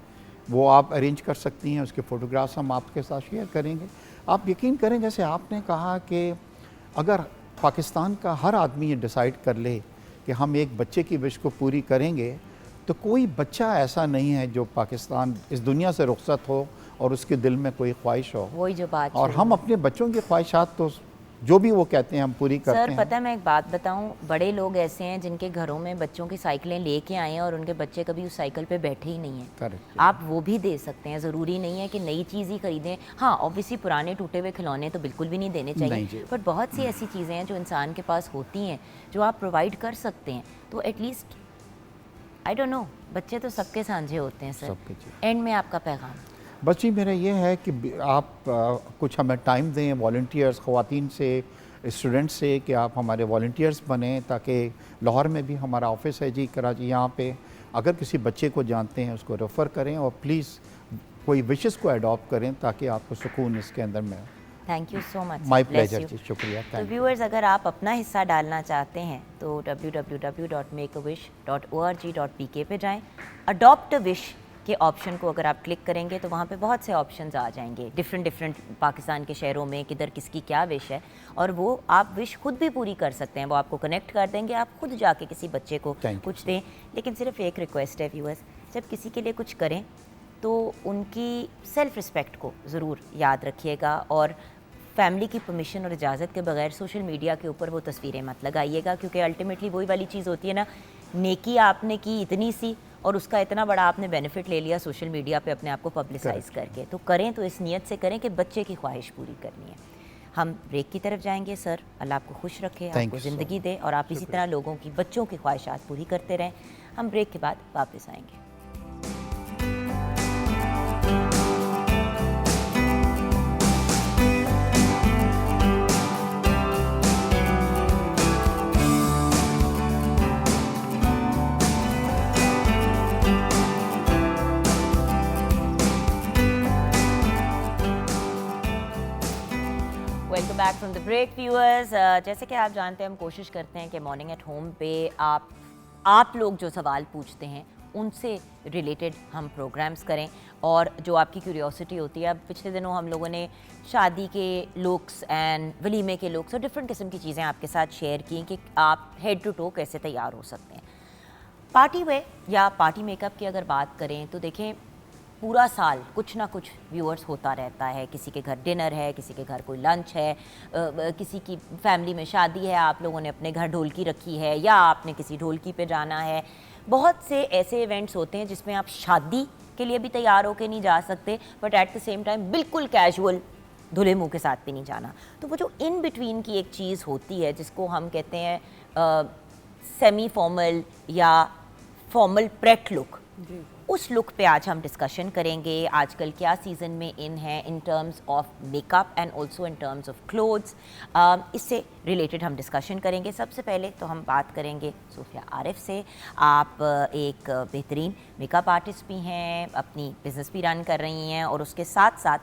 वो आप अरेंज कर सकती हैं। उसके फ़ोटोग्राफ्स हम आपके साथ शेयर करेंगे। आप यकीन करें, जैसे आपने कहा कि अगर पाकिस्तान का हर आदमी ये डिसाइड कर ले कि हम एक बच्चे की विश को पूरी करेंगे, तो कोई बच्चा ऐसा नहीं है जो पाकिस्तान इस दुनिया से रुखसत हो और उसके दिल में कोई ख्वाहिश हो।
वही जो बात
और
शुरू
हम
में।
अपने बच्चों की ख्वाहिशात तो जो भी वो कहते हैं हम पूरी करते
सर
हैं।
पता है मैं एक बात बताऊं, बड़े लोग ऐसे हैं जिनके घरों में बच्चों की साइकिलें लेके आए हैं और उनके बच्चे कभी उस साइकिल पे बैठे ही नहीं हैं।
करेक्ट।
आप वो भी दे सकते हैं, ज़रूरी नहीं है कि नई चीज़ ही खरीदें। हाँ ऑब्वियसली पुराने टूटे हुए खिलौने तो बिल्कुल भी नहीं देने
नहीं
चाहिए,
जी।
बट बहुत सी ऐसी चीज़ें हैं जो इंसान के पास होती हैं जो आप प्रोवाइड कर सकते हैं। तो एटलीस्ट आई डोंट नो, बच्चे तो सबके साझे होते हैं सर।
सबके जी।
एंड में आपका पैगाम?
बस जी मेरा ये है कि आप कुछ हमें टाइम दें, वॉल्टियर्स, ख़वातीन से, स्टूडेंट्स से, कि आप हमारे वॉल्टियर्स बने, ताकि लाहौर में भी हमारा ऑफिस है जी कराची, यहाँ पे अगर किसी बच्चे को जानते हैं उसको रेफ़र करें और प्लीज़ कोई विशेस को अडॉप्ट करें ताकि आपको सुकून इसके अंदर मिले।
Thank you so much.
My pleasure जी, शुक्रिया।
तो
थैंक यू।
व्यूअर्स अगर आप अपना हिस्सा डालना चाहते हैं तो www.makeawish.org.pk पे जाएं। अडॉप्ट विश के ऑप्शन को अगर आप क्लिक करेंगे तो वहाँ पे बहुत से ऑप्शंस आ जाएंगे, डिफरेंट पाकिस्तान के शहरों में किधर किसकी क्या विश है, और वो आप विश खुद भी पूरी कर सकते हैं। वो आपको कनेक्ट कर देंगे, आप खुद जाके किसी बच्चे को
Thank you,
कुछ दें। लेकिन सिर्फ एक रिक्वेस्ट है व्यूअर्स, जब किसी के लिए कुछ करें तो उनकी सेल्फ रिस्पेक्ट को ज़रूर याद रखिएगा, और फैमिली की परमिशन और इजाज़त के बगैर सोशल मीडिया के ऊपर वो तस्वीरें मत लगाइएगा, क्योंकि अल्टीमेटली वही वाली चीज़ होती है ना, नेकी आपने की इतनी सी और उसका इतना बड़ा आपने बेनिफिट ले लिया सोशल मीडिया पे अपने आप को पब्लिसाइज करके। तो करें तो इस नीयत से करें कि बच्चे की ख्वाहिश पूरी करनी है। हम ब्रेक की तरफ जाएंगे। सर अल्लाह आपको खुश रखे,
Thank
आपको
you so
ज़िंदगी दे, और आप इसी तरह लोगों की, बच्चों की ख्वाहिशात पूरी करते रहें। हम ब्रेक के बाद वापस आएंगे। Welcome back from the break viewers. जैसे कि आप जानते हैं, हम कोशिश करते हैं कि मॉर्निंग एट होम पे आप लोग जो सवाल पूछते हैं उनसे रिलेटेड हम प्रोग्राम्स करें, और जो आपकी क्यूरियोसिटी होती है। अब पिछले दिनों हम लोगों ने शादी के लुक्स एंड वलीमे के लुक्स और डिफरेंट किस्म की चीज़ें आपके साथ शेयर की कि आप हेड टू टो कैसे तैयार हो सकते हैं। पार्टी वेयर या पार्टी मेकअप की अगर बात करें तो देखें, पूरा साल कुछ ना कुछ व्यूअर्स होता रहता है। किसी के घर डिनर है, किसी के घर कोई लंच है, किसी की फैमिली में शादी है, आप लोगों ने अपने घर ढोलकी रखी है या आपने किसी ढोलकी पे जाना है। बहुत से ऐसे इवेंट्स होते हैं जिसमें आप शादी के लिए भी तैयार होके नहीं जा सकते, but at the same time बिल्कुल कैजुअल धुले मुंह के साथ भी नहीं जाना। तो वो जो इन बिटवीन की एक चीज़ होती है जिसको हम कहते हैं सेमी फॉर्मल या फॉर्मल प्रेट लुक, उस लुक पे आज हम डिस्कशन करेंगे। आजकल क्या सीज़न में इन है in terms of makeup and also in terms of clothes, इससे रिलेटेड हम डिस्कशन करेंगे। सबसे पहले तो हम बात करेंगे सोफिया आरिफ से। आप एक बेहतरीन मेकअप आर्टिस्ट भी हैं, अपनी बिज़नेस भी रन कर रही हैं, और उसके साथ साथ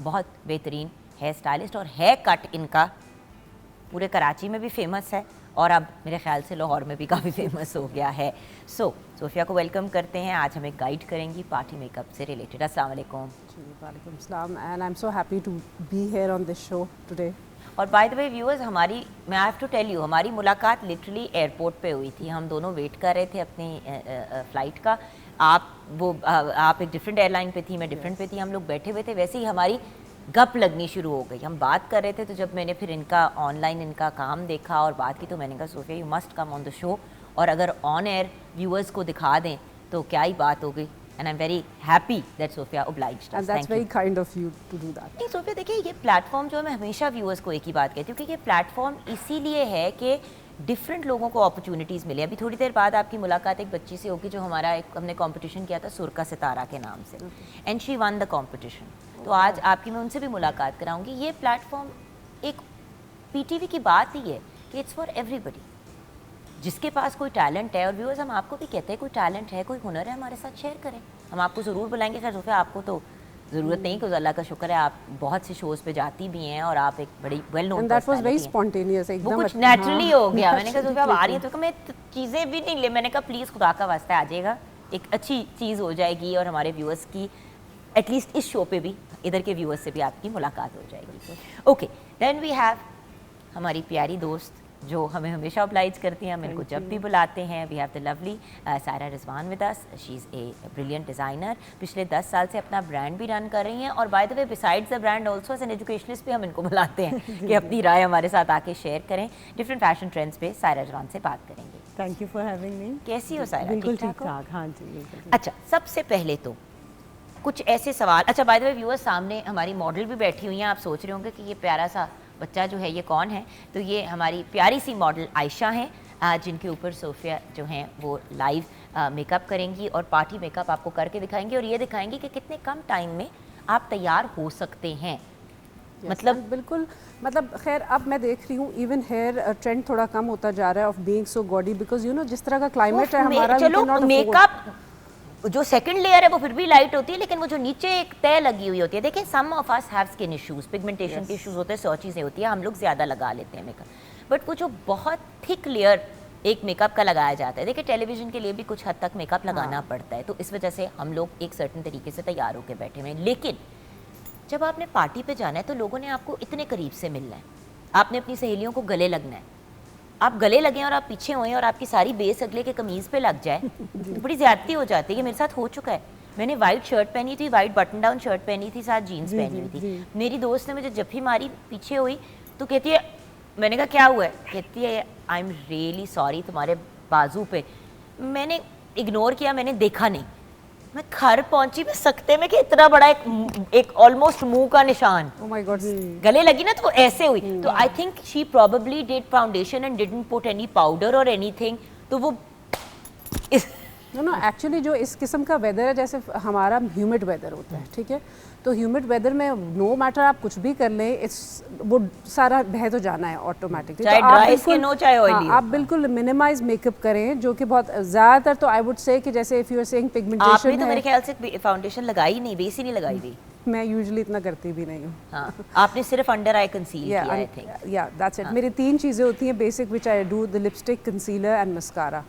बहुत बेहतरीन हेयर स्टाइलिस्ट, और हेयर कट इनका पूरे कराची में भी फेमस है और अब मेरे ख्याल से लाहौर में भी काफ़ी फेमस हो गया है। सो सोफिया को वेलकम करते हैं। आज हमें गाइड करेंगी पार्टी मेकअप से रिलेटेड। अस्सलाम वालेकुम।
वालेकुम सलाम, and I am so happy to be here on this show today.
और बाय द वे व्यूअर्स, मैं I have to tell you, हमारी मुलाकात लिटरली एयरपोर्ट पे हुई थी। हम दोनों वेट कर रहे थे अपनी फ़्लाइट का। आप एक डिफरेंट एयरलाइन पे थी, मैं डिफरेंट पे थी। हम लोग बैठे हुए थे, वैसे ही हमारी गप लगनी शुरू हो गई। हम बात कर रहे थे, तो जब मैंने फिर इनका ऑनलाइन इनका काम देखा और बात की, तो मैंने कहा Sophia you must come on the show, और अगर ऑन एयर व्यूअर्स को दिखा दें तो क्या ही बात हो गई। And I am very happy that Sophia obliged us.
And that's very kind of you to do that.
नहीं सोफिया, देखिए ये प्लेटफॉर्म जो है, मैं हमेशा व्यूअर्स को एक ही बात कहती हूँ कि ये प्लेटफॉर्म इसीलिए है कि डिफरेंट लोगों को अपॉर्चुनिटीज़ मिले। अभी थोड़ी देर बाद आपकी मुलाकात एक बच्ची से होगी जो हमने कंपटीशन किया था सुर का सितारा के नाम से, and she one the competition. तो आज आपकी मैं उनसे भी मुलाकात कराऊंगी। ये प्लेटफॉर्म एक पीटीवी की बात ही है कि इट्स फॉर एवरीबडी, जिसके पास कोई टैलेंट है। और व्यूअर्स, हम आपको भी कहते हैं कोई टैलेंट है, कोई हुनर है, हमारे साथ शेयर करें, हम आपको ज़रूर बुलाएंगे। खैर सोफिया, आपको तो ज़रूरत नहीं, क्योंकि अल्लाह का शुक्र है आप बहुत से शोज़ पे जाती भी हैं और आप एक बड़ी well known,
and that was very spontaneous, एकदम
वो कुछ नेचुरली हो गया। मैंने कहा सोफिया अब आ रही है, तो मैं चीज़ें भी नहीं ले, मैंने कहा प्लीज़ खुदा का वास्ता आ जाएगा, एक अच्छी चीज़ हो जाएगी और हमारे व्यूअर्स की एटलीस्ट इस शो पे भी, इधर के व्यूअर्स से भी आपकी मुलाकात हो जाएगी। ओके, देन वी हैव हमारी प्यारी दोस्त जो हमें हमेशा ऑब्लाइज करती हैं, हम इनको जब भी बुलाते हैं। We have the lovely Saira Rizwan with us. She is a brilliant designer, पिछले 10 साल से अपना ब्रांड भी रन कर रही हैं, और by the way besides the brand also as an educationist भी हम इनको बुलाते हैं कि अपनी राय हमारे साथ आके शेयर करें। डिफरेंट फैशन ट्रेंड्स पे सायरा रिजवान से बात करेंगे।
Thank you for having me.
कैसी हो सायरा?
बिल्कुल
ठीक
ठीक
ठाक हो?
ठाक, हाँ जी बिल्कुल ठीक।
अच्छा, सबसे पहले तो कुछ ऐसे सवाल। अच्छा, बाय द वे व्यूअर्स, सामने हमारी मॉडल भी बैठी हुई हैं। आप सोच रहे होंगे कि ये प्यारा सा बच्चा जो है ये कौन है, तो ये हमारी प्यारी सी मॉडल आयशा हैं, जिनके ऊपर सोफिया जो हैं वो लाइव मेकअप करेंगी और पार्टी मेकअप आपको करके दिखाएंगी, और ये दिखाएंगी कि कितने कम टाइम में आप तैयार हो सकते हैं। मतलब
बिल्कुल, मतलब खैर अब मैं देख रही हूँ इवन हेयर ट्रेंड थोड़ा कम होता जा रहा है of being so gaudy, because you no जिस तरह का क्लाइमेट है हमारा,
चलो मेकअप जो सेकंड लेयर है वो फिर भी लाइट होती है, लेकिन वो जो नीचे एक तय लगी हुई होती है। देखिए, some of us have skin issues, pigmentation के इश्यूज होते हैं, 100 चीज़ें होती है, हम लोग ज़्यादा लगा लेते हैं मेकअप, बट वो जो बहुत थिक लेयर एक मेकअप का लगाया जाता है, देखिए टेलीविजन के लिए भी कुछ हद तक मेकअप लगाना पड़ता है, तो इस वजह से हम लोग एक सर्टेन तरीके से तैयार होकर बैठे हुए हैं। लेकिन जब आपने पार्टी पे जाना है तो लोगों ने आपको इतने करीब से मिलना है, आपने अपनी सहेलियों को गले लगना है, आप गले लगें और आप पीछे होएं और आपकी सारी बेस अगले के कमीज़ पे लग जाए, बड़ी ज़्यादती हो जाती है। ये मेरे साथ हो चुका है। मैंने वाइट शर्ट पहनी थी, वाइट बटन डाउन शर्ट पहनी थी, साथ जीन्स पहनी हुई थी। मेरी दोस्त ने मुझे जब भी मारी पीछे हुई तो कहती है, मैंने कहा क्या हुआ है? कहती है आई एम रियली सॉरी, तुम्हारे बाजू पे। मैंने इग्नोर किया, मैंने देखा नहीं। मैं घर पहुंची, मैं सकते में कि इतना बड़ा एक ऑलमोस्ट मुंह का निशान,
ओह माय गॉड,
गले लगी ना तो ऐसे हुई। तो I think she probably did foundation and didn't put any powder और एनीथिंग, तो वो
नो एक्चुअली जो इस किस्म का वेदर है, जैसे हमारा ह्यूमिड वेदर होता है, ठीक है, तो ह्यूमिड वेदर में नो मैटर आप कुछ भी कर लें, इट्स वो सारा बह तो जाना है ऑटोमेटिकली।
चाहे ड्राई स्किन हो चाहे ऑयली,
आप बिल्कुल मिनिमाइज मेकअप करें, जो कि बहुत ज़्यादातर तो आई वुड से कि जैसे if you are saying pigmentation,
आपने तो मेरे ख्याल से फाउंडेशन लगाई नहीं, बेस ही नहीं लगाई थी।
मैं यूजुअली इतना करती भी नहीं हूँ।
हाँ, आपने सिर्फ अंडर आई कंसील किया आई थिंक।
या दैट्स इट। मेरी 3 चीज़ें होती हैं basic which I do, the lipstick, concealer and mascara.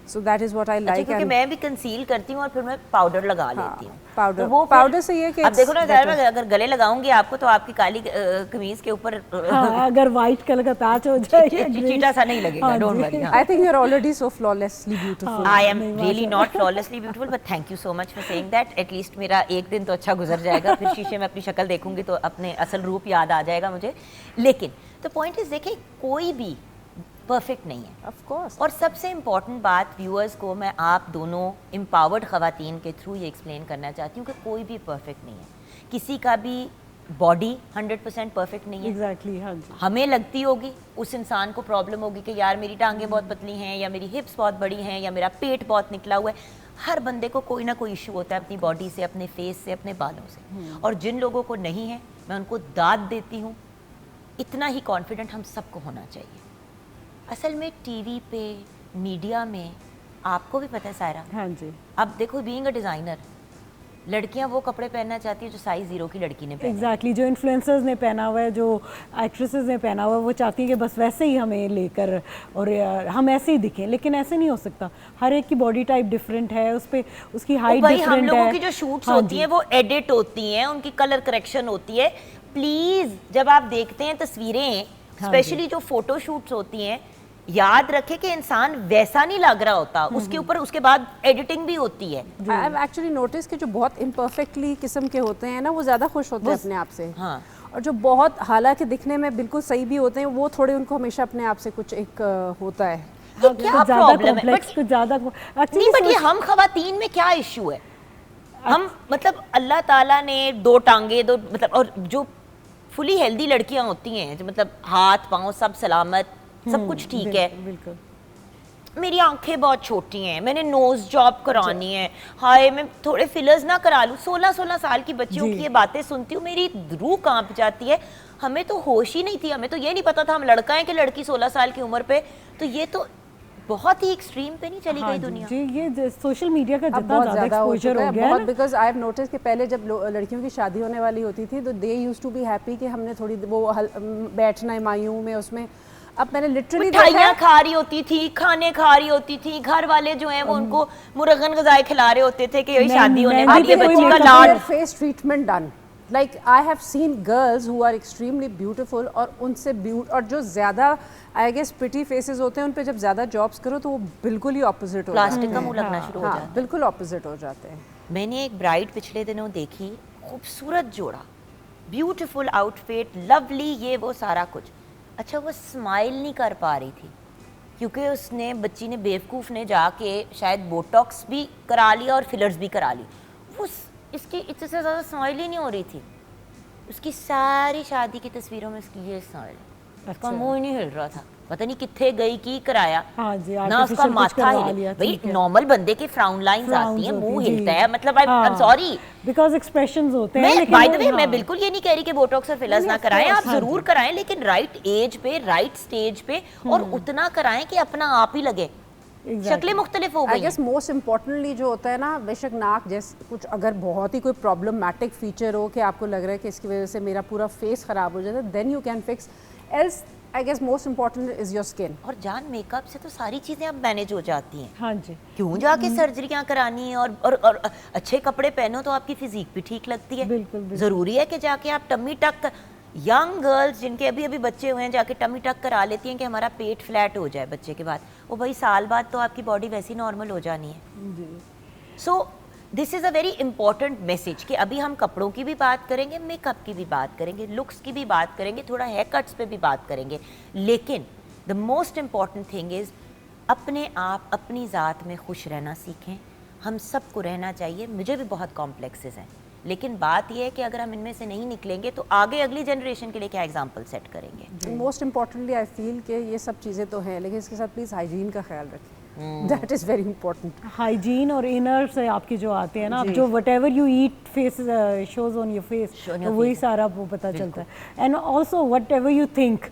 So that is what I
अच्छा,
लाइक।
क्योंकि मैं भी कंसील करती हूँ और फिर मैं पाउडर लगा लेती हूँ।
पाउडर,
तो वो
पाउडर से ये कि
अब देखो ना ज़रा, मैं अगर गले लगाऊंगी आपको तो आपकी काली कमीज के ऊपर
हाँ, अगर वाइट कलर का पैच हो जाए
चीटा सा नहीं लगेगा, don't worry.
I think you are already so flawlessly beautiful.
I am really not flawlessly beautiful, but thank you so much for saying that. At least मेरा एक दिन तो अच्छा गुजर जाएगा, फिर शीशे में अपनी शक्ल देखूंगी तो अपने असल रूप याद आ जाएगा मुझे। लेकिन तो पॉइंट इज, देखिए कोई भी परफेक्ट नहीं है
ऑफ कोर्स।
और सबसे इम्पॉर्टेंट बात व्यूअर्स को मैं आप दोनों एम्पावर्ड ख़वातीन के थ्रू ये एक्सप्लेन करना चाहती हूँ कि कोई भी परफेक्ट नहीं है। किसी का भी बॉडी 100% परफेक्ट नहीं है।
एग्जैक्टली, हाँ जी।
हमें लगती होगी, उस इंसान को प्रॉब्लम होगी कि यार मेरी टांगें बहुत पतली हैं या मेरी हिप्स बहुत बड़ी हैं या मेरा पेट बहुत निकला हुआ है। हर बंदे को कोई ना कोई इशू होता है अपनी बॉडी से, अपने फेस से, अपने बालों से। और जिन लोगों को नहीं है मैं उनको दाद देती हूँ। इतना ही कॉन्फिडेंट हम सबको होना चाहिए। असल में टीवी पे, मीडिया में, आपको भी पता है सायरा,
हाँ जी,
अब देखो बीइंग अ डिज़ाइनर, लड़कियां वो कपड़े पहनना चाहती है जो साइज 0 की लड़की ने पहने।
एग्जैक्टली। जो इन्फ्लुएंसर्स ने पहना हुआ है, जो एक्ट्रेसेस ने पहना हुआ है, वो चाहती हैं कि बस वैसे ही हमें लेकर और हम ऐसे ही दिखें, लेकिन ऐसे नहीं हो सकता। हर एक की बॉडी टाइप डिफरेंट है, उस पे उसकी हाइट
भाई
डिफरेंट है।
हम लोगों की जो शूट्स होती हैं वो एडिट होती हैं, उनकी कलर करेक्शन होती है। प्लीज जब आप देखते हैं तस्वीरें, स्पेशली जो फोटो शूट्स होती हैं, याद रखे कि इंसान वैसा नहीं लग रहा होता, उसके ऊपर उसके बाद एडिटिंग भी होती है।
आई हैव एक्चुअली नोटिस कि जो बहुत इम्परफेक्टली किस्म के होते हैं ना, वो ज़्यादा खुश होते हैं अपने आप से।
हाँ।
और जो बहुत हालांकि दिखने में बिल्कुल सही भी होते हैं, वो थोड़े उनको हमेशा अपने आप से कुछ एक होता है।
ये क्या प्रॉब्लम है?
कुछ ज़्यादा
नहीं, बट ये हम खवातीन में क्या इशू है? हम मतलब अल्लाह ताला ने 2 टांगे, 2 मतलब, और जो फुली हेल्दी लड़कियां होती हैं, जो मतलब हाथ पांव सब सलामत, सब कुछ ठीक है।
बिल्कुल।
मेरी आंखें बहुत छोटी हैं, मैंने नोज जॉब करानी है, हाय मैं थोड़े फिलर्स ना करा लूँ। 16-16 साल की बच्चियों की ये बातें सुनती हूँ, मेरी रूह कांप जाती है। हमें तो होश ही नहीं थी, हमें तो ये नहीं पता था हम लड़का है कि लड़की 16 साल की उम्र पे। तो ये तो बहुत ही एक्सट्रीम पे नहीं चली गई दुनिया।
जी, ये सोशल मीडिया का
अब
जितना
बहुत
ज़्यादा एक्सपोजर हो गया है ना,
बिकॉज आई हैव नोटिस कि पहले जब लड़कियों की शादी होने वाली होती थी तो they used to be happy कि हमने थोड़ी वो बैठना है मायूं में उसमें। अब मैंने लिटरली
मिठाइयाँ खा रही होती थी, खाने खा रही होती थी, घर वाले जो हैं वो उनको मुरगन गजाए खिला रहे होते थे कि यही शादी होने वाली है, बच्ची का लाड।
Face treatment done, like I have seen girls who are extremely beautiful और उनसे और जो ज़्यादा आई गेस प्रिटी फेसेस होते हैं उन पे जब ज़्यादा जॉब्स करो तो वो बिल्कुल ही ऑपोजिट हो जाते हैं।
प्लास्टिक का मुंह लगना शुरू हो जाता है।
बिल्कुल ऑपोजिट हो जाते हैं।
मैंने एक ब्राइड पिछले दिनों देखी, खूबसूरत जोड़ा, ब्यूटीफुल आउटफिट, लवली, ये वो सारा कुछ। अच्छा, वो स्माइल नहीं कर पा रही थी क्योंकि उसने, बच्ची ने, बेवकूफ़ ने जाके शायद बोटॉक्स भी करा लिया और फिलर्स भी करा ली। वो इसकी इससे ज़्यादा स्माइल ही नहीं हो रही थी। उसकी सारी शादी की तस्वीरों में उसकी ये स्माइल, उसका मुंह ही नहीं हिल रहा था। पता नहीं कितने गई की कराया,
हाँ जी,
ना उसका
artificial कुछ
माथा
करवा
हिले।
लिया,
भाई
ठीक है।
नॉर्मल बंदे के फ्राउन लाइंस आती हैं, मुंह
जी।
हिलता है, मतलब I am sorry,
because expressions होते हैं।
मैं
लेकिन
बाय द
वो-
वे मैं
हाँ।
बिल्कुल ये नहीं कह रही कि बोटॉक्स और फिलर्स ना कराएं, आप जरूर कराएं, लेकिन राइट एज पे, राइट स्टेज पे, और उतना कराएं कि अपना आप ही लगे। शक्लें मुख्तलिफ हो
आई
गई
गेस मोस्ट इम्पॉर्टेंटली जो होता है ना, बेशक नाक जैसे कुछ अगर बहुत ही कोई प्रॉब्लमैटिक फीचर हो कि आपको लग रहा है कि इसकी वजह से मेरा पूरा फेस खराब हो जाता है, then you can fix. Else I guess most important is your skin.
और जान, मेकअप से तो सारी चीजें अब मैनेज हो जाती हैं।
हाँ जी,
क्यों जाके सर्जरियां करानी है? और अच्छे कपड़े पहनो तो आपकी फिजिक भी ठीक लगती है।
बिल्कुल, बिल्कुल।
जरूरी है कि जाके आप टमी टक, यंग गर्ल्स जिनके अभी अभी बच्चे हुए हैं जाके टमी टक करा लेती हैं कि हमारा पेट फ्लैट हो जाए बच्चे के बाद। वो भाई साल बाद तो आपकी बॉडी वैसी नॉर्मल हो जानी है। So this is a very important message कि अभी हम कपड़ों की भी बात करेंगे, मेकअप की भी बात करेंगे, लुक्स की भी बात करेंगे, थोड़ा हेयर कट्स पे भी बात करेंगे, लेकिन the most important thing is अपने आप, अपनी ज़ात में खुश रहना सीखें। हम सबको रहना चाहिए। मुझे भी बहुत कॉम्प्लेक्सेस हैं, लेकिन बात यह है कि अगर हम इनमें से नहीं निकलेंगे तो आगे अगली जनरेशन के लिए क्या एग्जाम्पल सेट करेंगे।
मोस्ट इम्पॉर्टेंटली आई फील कि ये सब चीज़ें तो हैं, लेकिन इसके साथ प्लीज़ हाइजीन का ख्याल रखें। That is very important.
Hygiene और इनर से आपके जो आते हैं ना, आप जो what ever you eat face shows on your face, तो वही सारा वो पता चलता है। And also what ever you think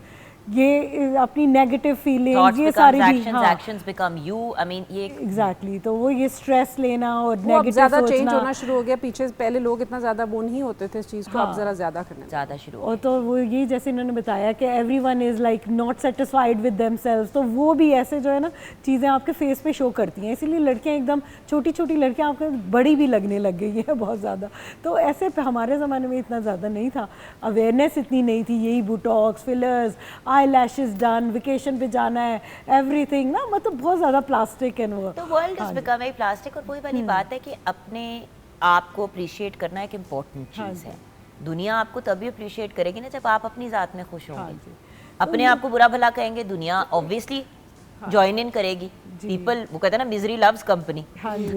ये अपनी नेगेटिव फीलिंग
Thoughts
ये
becomes
सारी भी
actions, actions become you. I mean ये
एग्जैक्टली तो वो ये स्ट्रेस लेना और
वो अब
नेगेटिव
ज़्यादा चेंज
सोचना
होना शुरू हो गया। पीछे पहले लोग इतना ज़्यादा वो नहीं होते थे इस चीज़ को, अब ज़रा ज़्यादा करने लगे।
ज़्यादा शुरू हो
और तो वो ये जैसे इन्होंने बताया कि everyone is like not satisfied with themselves, तो वो भी ऐसे जो है ना चीज़ें आपके फेस पे शो करती हैं। इसीलिए लड़कियां एकदम छोटी छोटी लड़कियां आपको बड़ी भी लगने लग गई है बहुत ज़्यादा। तो ऐसे हमारे ज़माने में इतना ज़्यादा नहीं था, अवेयरनेस इतनी नहीं थी। यही Botox, fillers, eye lashes done, vacation पे जाना है, एवरीथिंग ना, मतलब बहुत ज़्यादा प्लास्टिक है वो।
तो वर्ल्ड इज बिकमिंग प्लास्टिक। और वही वाली बात है कि अपने आप को अप्रिशिएट करना एक इम्पोर्टेंट चीज़ है। दुनिया आपको तभी अप्रिशिएट करेगी ना जब आप अपनी ज़ात में खुश होंगे। अपने आप को बुरा भला कहेंगे, दुनिया ऑब्वियसली ज्वाइन इन करेगी। पीपल, वो कहते हैं ना, मिजरी लव्स कंपनी।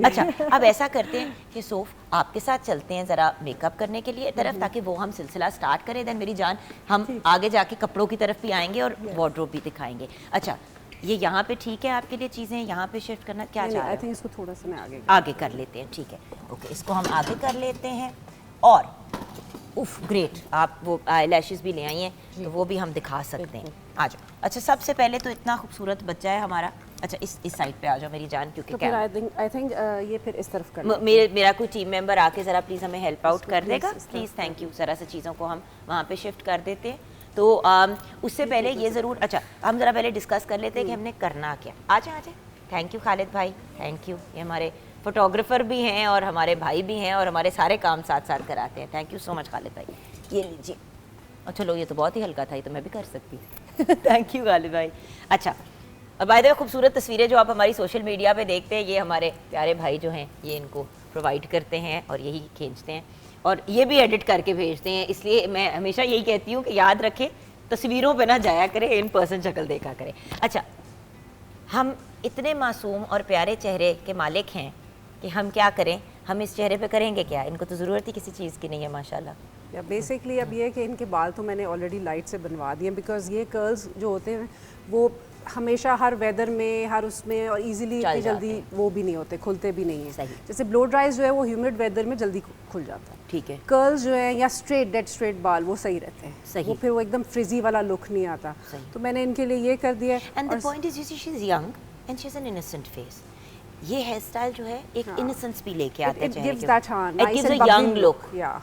अच्छा, अब ऐसा करते हैं कि सोफ आपके साथ चलते हैं ज़रा मेकअप करने के लिए तरफ, ताकि वो हम सिलसिला स्टार्ट करें। देन मेरी जान हम आगे जाके कपड़ों की तरफ भी आएंगे और वार्डरोब भी दिखाएंगे। अच्छा, ये यहाँ पे ठीक है आपके लिए चीज़ें यहाँ पे शिफ्ट करना क्या चाह रहे
आई
हो?
थिंक इसको थोड़ा सा मैं
आगे कर लेते हैं, ठीक है, ओके, इसको हम आगे कर लेते हैं। और उफ ग्रेट, आप वो आई लैशेज़ भी ले आई हैं तो वो भी हम दिखा सकते हैं। आ जाओ। अच्छा, सबसे पहले तो इतना खूबसूरत बच्चा है हमारा। अच्छा, इस साइड पे आ जाओ मेरी जान, क्योंकि
तो फिर आई थिंक ये फिर इस तरफ कर
मेरा कोई टीम मेंबर आके ज़रा प्लीज़ हमें हेल्प आउट कर देगा, प्लीज़, थैंक यू। ज़रा सा चीज़ों को हम वहाँ पे शिफ्ट कर देते हैं। तो उससे पहले ये ज़रूर, अच्छा हम ज़रा पहले डिस्कस कर लेते हैं कि हमने करना क्या। आ जाए। थैंक यू खालिद भाई, थैंक यू। ये हमारे फोटोग्राफर भी हैं और हमारे भाई भी हैं और हमारे सारे काम साथ साथ कराते हैं। Thank you so much Khalid भाई। ये लीजिए। अच्छा लो, ये तो बहुत ही हल्का था, ये तो मैं भी कर सकती थी। थैंक यू खालिद भाई। अच्छा, अब बाय द वे खूबसूरत तस्वीरें जो आप हमारी सोशल मीडिया पे देखते हैं, ये हमारे प्यारे भाई जो हैं ये इनको प्रोवाइड करते हैं और यही खींचते हैं और ये भी एडिट करके भेजते हैं। इसलिए मैं हमेशा यही कहती हूँ कि याद रखें, तस्वीरों पे ना जाया करें, इन पर्सन शक्ल देखा करें। अच्छा, हम इतने मासूम और प्यारे चेहरे के मालिक हैं कि हम क्या करें, हम इस चेहरे पे करेंगे क्या? इनको तो ज़रूरत ही किसी चीज़ की नहीं है माशाल्लाह।
या बेसिकली अब ये है कि इनके बाल तो मैंने ऑलरेडी लाइट से बनवा दिए, बिकॉज ये कर्ल्स जो होते हैं वो हमेशा हर वेदर में, हर उसमें, और इजीली इतनी जल्दी वो भी नहीं होते, खुलते भी नहीं है।
सही।
जैसे ब्लो ड्राइज जो है वो ह्यूमिड वेदर में जल्दी खुल जाता है।
ठीक है।
कर्ल्स जो है या स्ट्रेट, डेड स्ट्रेट बाल वो सही रहते हैं।
सही।
वो फिर वो एकदम फ्रिजी वाला लुक नहीं आता।
सही।
तो मैंने इनके लिए ये कर दिया।
And the point is, you see, she is young and she is an innocent face. ये हेयर स्टाइल जो है एक इनोसेंस भी लेके आता है चेहरे के ऊपर। It gives a young look.
या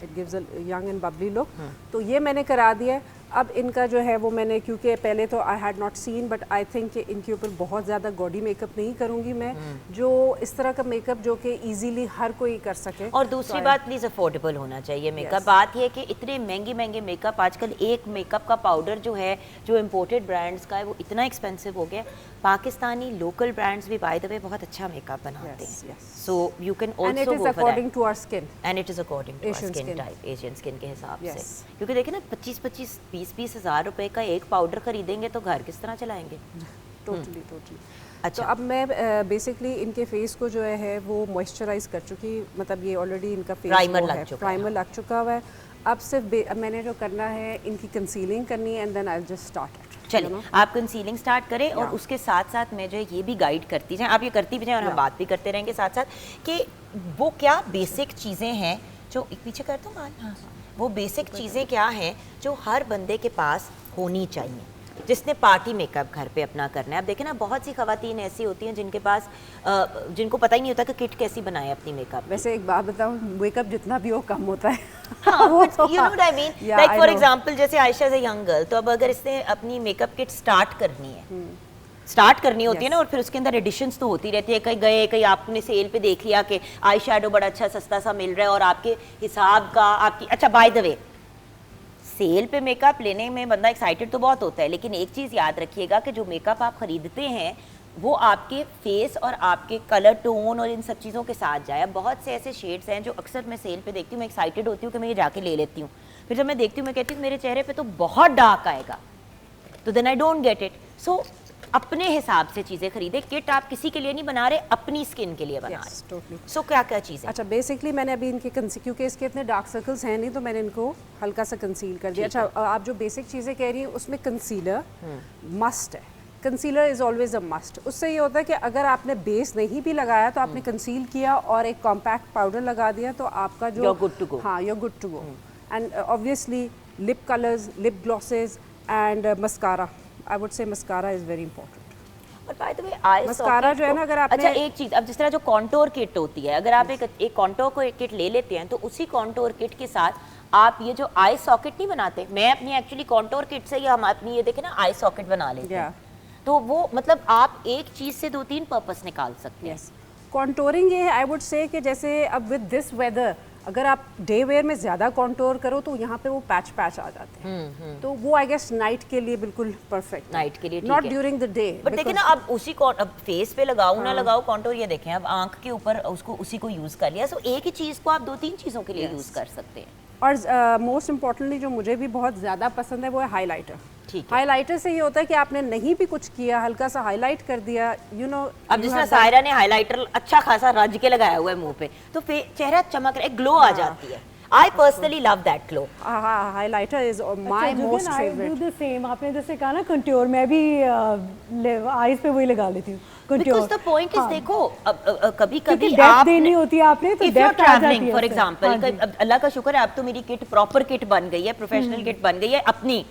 it gives a young and bubbly look. तो ये मैंने करा दिया है। अब इनका जो है वो मैंने, क्योंकि पहले तो I had not seen, but I think कि इनके ऊपर बहुत ज़्यादा गॉडी मेकअप नहीं करूँगी मैं, जो इस तरह का मेकअप जो कि इजीली हर कोई कर सके।
और दूसरी बात, प्लीज़ अफोर्डेबल होना चाहिए मेकअप। बात ये है कि इतने महंगे महंगे मेकअप आजकल, एक मेकअप का पाउडर जो है, जो इम्पोर्टेड ब्रांड्स का है, वो इतना एक्सपेंसिव हो गया। पाकिस्तानी लोकल ब्रांड्स भी बाय द वे बहुत अच्छा मेकअप बनाते हैं। So you can
and it
also
is
go for that.
According to our skin.
And it is according to
Asian
skin
skin.
Type, Asian skin के हिसाब
Yes.
से। क्योंकि देखिए ना, 25-25, 20-20 हज़ार रुपए का एक पाउडर खरीदेंगे तो घर किस तरह चलाएंगे?
Totally totally.
अच्छा।
तो अब मैं बेसिकली इनके फेस को जो है वो मॉइस्चराइज कर चुकी, मतलब ये ऑलरेडी इनका फेस
Primer
वो
लग
है,
चुका है।
प्राइमर लग चुका हुआ है। अब सिर्फ अब मैंने जो करना है, इनकी कंसीलिंग करनी है, and then I will just start.
चलिए, आप कंसीलिंग स्टार्ट करें और उसके साथ साथ मैं जो है ये भी गाइड करती जाएं, आप ये करती भी जाएं और हम बात भी करते रहेंगे साथ साथ, कि वो क्या बेसिक चीज़ें हैं जो, एक पीछे कर दूँ बाल, हाँ, वो बेसिक चीज़ें क्या हैं जो हर बंदे के पास होनी चाहिए जिसने पार्टी मेकअप घर पे अपना करना है। अब देखें ना, बहुत सी खवातीन ऐसी होती हैं जिनके पास जिनको पता ही नहीं होता कि किट कैसी बनाए अपनी मेकअप।
वैसे एक बात बताऊं, मेकअप जितना भी हो कम होता है।
हाँ,
वो तो
you know what I mean?
Yeah,
Like
I
for
know.
example, जैसे Ayesha is a young girl, तो अब अगर इसने अपनी मेकअप किट स्टार्ट करनी है, स्टार्ट करनी होती है ना, और फिर उसके अंदर एडिशंस तो होती रहती है। कहीं गए, कहीं आपने सेल पे देख लिया कि आई शैडो बड़ा अच्छा सस्ता सा मिल रहा है और आपके हिसाब का आपकी, अच्छा बाय द वे, सेल पे मेकअप लेने में बंदा एक्साइटेड तो बहुत होता है, लेकिन एक चीज़ याद रखिएगा कि जो मेकअप आप खरीदते हैं वो आपके फेस और आपके कलर टोन और इन सब चीज़ों के साथ जाए। अब बहुत से ऐसे शेड्स हैं जो अक्सर मैं सेल पे देखती हूँ, मैं एक्साइटेड होती हूँ कि मैं ये जाके ले लेती हूँ, फिर जब मैं देखती हूँ मैं कहती हूँ मेरे चेहरे पे तो बहुत डार्क आएगा, तो then I don't get it. So अपने हिसाब से चीज़ें खरीदे। किट आप किसी के लिए नहीं बना रहे, अपनी स्किन के लिए बना
Yes,
रहे।
totally.
सो क्या क्या चीज़ें?
अच्छा, बेसिकली मैंने अभी इनके क्योंकि इसके इतने डार्क सर्कल्स हैं नहीं, तो मैंने इनको हल्का सा कंसील कर दिया। अच्छा, आप जो बेसिक चीज़ें कह रही हैं उसमें कंसीलर मस्ट है। Concealer is always a must. उससे ये होता है कि अगर आपने बेस नहीं भी लगाया तो आपने कंसील किया और एक कॉम्पैक्ट पाउडर लगा दिया तो आपका जो
You're good to go.
हाँ, you're good to go. And obviously lip colours, lip glosses, and mascara, I would say mascara is very important.
और by the way I
mascara जो है ना, अगर आपने
अच्छा एक चीज, अब जिस तरह जो कॉन्टोर किट होती है, अगर आप एक कॉन्टोर को किट ले लेते हैं तो उसी कॉन्टोर किट के साथ आप ये जो आई सॉकेट नहीं बनाते, मैं अपनी एक्चुअली कॉन्टोर किट से ही हम अपनी ये देखें ना आई सॉकेट बना लेते हैं, तो वो मतलब आप एक चीज से 2-3 पर्पस निकाल सकते हैं।
कॉन्टोरिंग ये आई वुड से कि जैसे अब विद दिस वेदर अगर आप डे वेयर में ज़्यादा कॉन्टोर करो तो यहाँ पे वो पैच पैच आ जाते हैं, तो वो आई गेस नाइट के लिए बिल्कुल परफेक्ट,
नाइट के लिए ठीक
नॉट
है।
During the day.
बट देखिए ना, अब उसी को अब फेस पे लगाओ ना लगाओ कॉन्टोर, ये देखें अब आंख के ऊपर उसको उसी को यूज कर लिया, सो एक ही चीज को आप 2-3 चीजों के लिए यूज कर सकते हैं।
और मोस्ट इम्पॉर्टेंटली जो मुझे भी बहुत ज़्यादा पसंद है वो है हाइलाइटर।
ठीक है।
हाइलाइटर से ये होता है कि आपने नहीं भी कुछ किया, हल्का सा हाईलाइट कर दिया, यू नो।
अब जिस तरह सायरा ने हाइलाइटर अच्छा खासा रज के लगाया हुआ है मुंह पे, तो चेहरा चमक रहा है, ग्लो आ जाती है। I personally love that glow.
Highlighter is my most favourite.
Do the same, आपने जैसे कहा ना कंट्योर, मैं भी आईज पे वही लगा लेती हूँ कंट्योर।
Because the point is, देखो कभी कभी
डेप्थ
आप
देनी होती है आपने, तो
if you're
डेप्थ आ जाती
traveling
है
for
उससे।
example, अल्लाह का शुक्र है अब तो मेरी किट प्रॉपर किट बन गई है, प्रोफेशनल किट बन गई है अपनी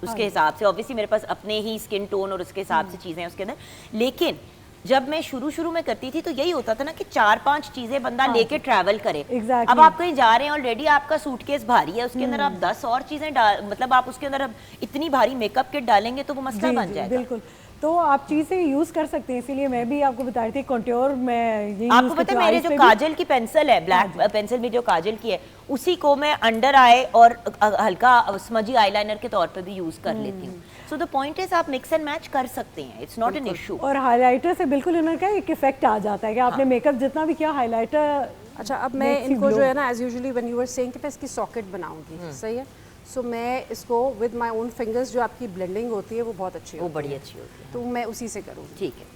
उसके हिसाब से, ऑब्वियसली मेरे पास अपने ही स्किन टोन और उसके हिसाब से चीजें उसके अंदर। लेकिन जब मैं शुरू में करती थी तो यही होता था ना कि 4-5 चीजें बंदा लेके ट्रैवल करे।
Exactly.
अब आप कहीं जा रहे हैं, ऑलरेडी आपका सूटकेस भारी है, उसके अंदर आप 10 और चीजें मतलब आप उसके अंदर अब इतनी भारी मेकअप किट डालेंगे तो वो मसला बन जाएगा।
बिल्कुल, तो आप चीज़ें यूज कर सकते हैं, इसीलिए मैं भी आपको बता रही थी कंट्योर में ये
आपको पता है मेरे जो काजल की पेंसिल है, ब्लैक पेंसिल में जो काजल की है, उसी को मैं अंडर आई और हल्का स्मजी आईलाइनर के तौर पे भी यूज कर लेती हूँ। सो द पॉइंट इज आप मिक्स एंड मैच कर सकते हैं, इट्स नॉट एन इशू।
और हाइलाइटर से बिल्कुल इन्होंने कहा एक इफेक्ट आ जाता है कि आपने मेकअप जितना भी किया, हाइलाइटर।
अच्छा, अब मैं इनको जो है ना, as usually when you were saying कि मैं इसकी सॉकेट बनाऊंगी, सही है, सो मैं इसको विद माय ओन फिंगर्स, जो आपकी ब्लेंडिंग होती है वो बहुत अच्छी होती है,
वो बड़ी अच्छी होती है,
तो मैं उसी से करूँगी।
ठीक है।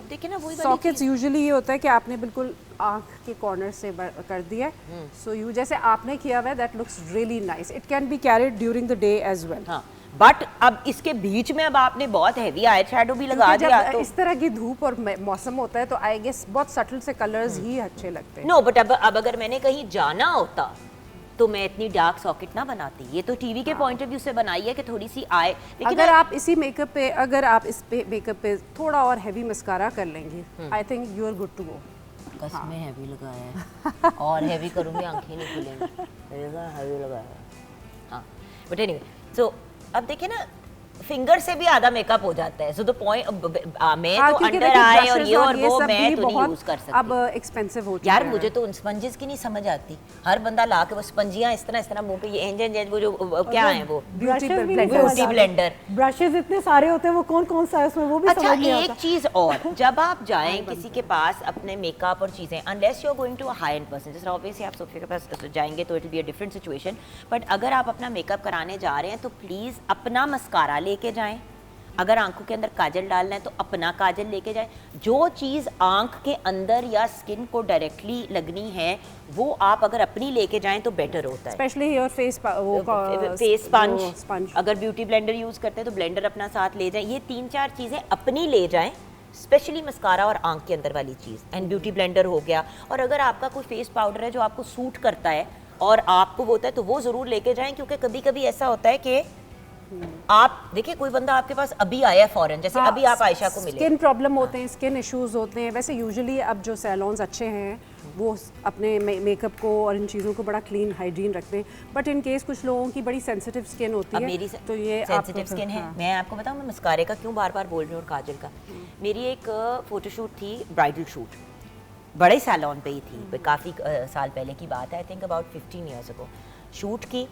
देखिए ना, वही
सॉकेट्स यूजुअली ये होता है कि आपने बिल्कुल आंख के कॉर्नर से कर दिया है, सो यू जैसे आपने किया हुआ है, that looks really nice. It can be carried during the day as well.
हाँ, बट अब इसके बीच में अब आपने बहुत हैवी आई शैडो भी लगा दिया, तो
इस तरह की धूप और मौसम होता है तो आई गेस बहुत सटल से कलर्स ही अच्छे लगते हैं।
नो बट अब अगर मैंने कहीं जाना होता तो मैं इतनी डार्क सॉकेट ना बनाती। ये तो टीवी के पॉइंट ऑफ व्यू से बनाई है कि थोड़ी सी आए, लेकिन
अगर आप इसी मेकअप पे, अगर आप इस पे मेकअप पे थोड़ा और हैवी मस्कारा कर लेंगे, I think you are good to go.
बस में हैवी लगाया है और हैवी करूंगी आंखें नहीं खुलेंगी, हैवी लगाया है। हाँ, बट एनीवे, सो अब देखिए ना, फिंगर से भी आधा मेकअप हो जाता है, सो द पॉइंट मैं तो अंडर आए और ये और वो मैं तो नहीं यूज कर सकती।
अब एक्सपेंसिव हो चुका
यार
है।
मुझे तो उन स्पंजेस की नहीं समझ आती, हर बंदा ला के वो स्पंजियां इस तरह मुंह पे ये एंज वो जो क्या है वो ब्यूटी ब्लेंडर,
ब्रशेस इतने सारे होते हैं, वो कौन कौन सा है उसमें वो भी
अच्छा
समझ नहीं
एक
आता।
चीज और, जब आप जाएं किसी के पास अपने मेकअप और चीजें, unless you are going to a high end person, जैसे ऑब्वियसली आप सोफिया के पास जाएंगे तो it will be a different situation, but अगर आप अपना मेकअप कराने जा रहे हैं तो प्लीज अपना मस्कारा लेके जाएं। अगर आंखों के अंदर काजल डालना है तो अपना काजल लेके जाए। जो चीज़ आंख के अंदर या स्किन को डायरेक्टली लगनी है वो आप अगर अपनी लेके जाएं तो बेटर होता है।
Specially your face
face sponge, अगर ब्यूटी ब्लेंडर यूज़ करते हैं तो ब्लेंडर अपना साथ ले जाएं। ये 3-4 चीज़ें अपनी ले जाएं, स्पेशली मस्कारा और आंख के अंदर वाली चीज़, एंड ब्यूटी ब्लेंडर हो गया। और अगर आपका कोई फेस पाउडर है जो आपको सूट करता है और आपको वो होता है तो वो ज़रूर लेके जाएं, क्योंकि कभी कभी ऐसा होता है कि आप देखिए कोई बंदा आपके पास अभी आया है फॉरेन, जैसे
हाँ,
अभी आप आयशा को मिले,
स्किन प्रॉब्लम होते हैं, स्किन इश्यूज होते हैं। वैसे यूजुअली अब जो सैलून्स अच्छे हैं वो अपने मेकअप को और इन चीज़ों को बड़ा क्लीन हाइजीन रखते हैं, बट इन केस कुछ लोगों की बड़ी सेंसिटिव स्किन होती है,
मेरी
तो ये
सेंसिटिव स्किन है। मैं आपको बताऊं, मैं मस्कारे का क्यों बार बार बोल रही हूँ और काजल का। मेरी एक फोटोशूट थी, ब्राइडल शूट, बड़े सैलून पे ही थी, काफ़ी साल पहले की बात है, I think about 15 years ago. Shoot की,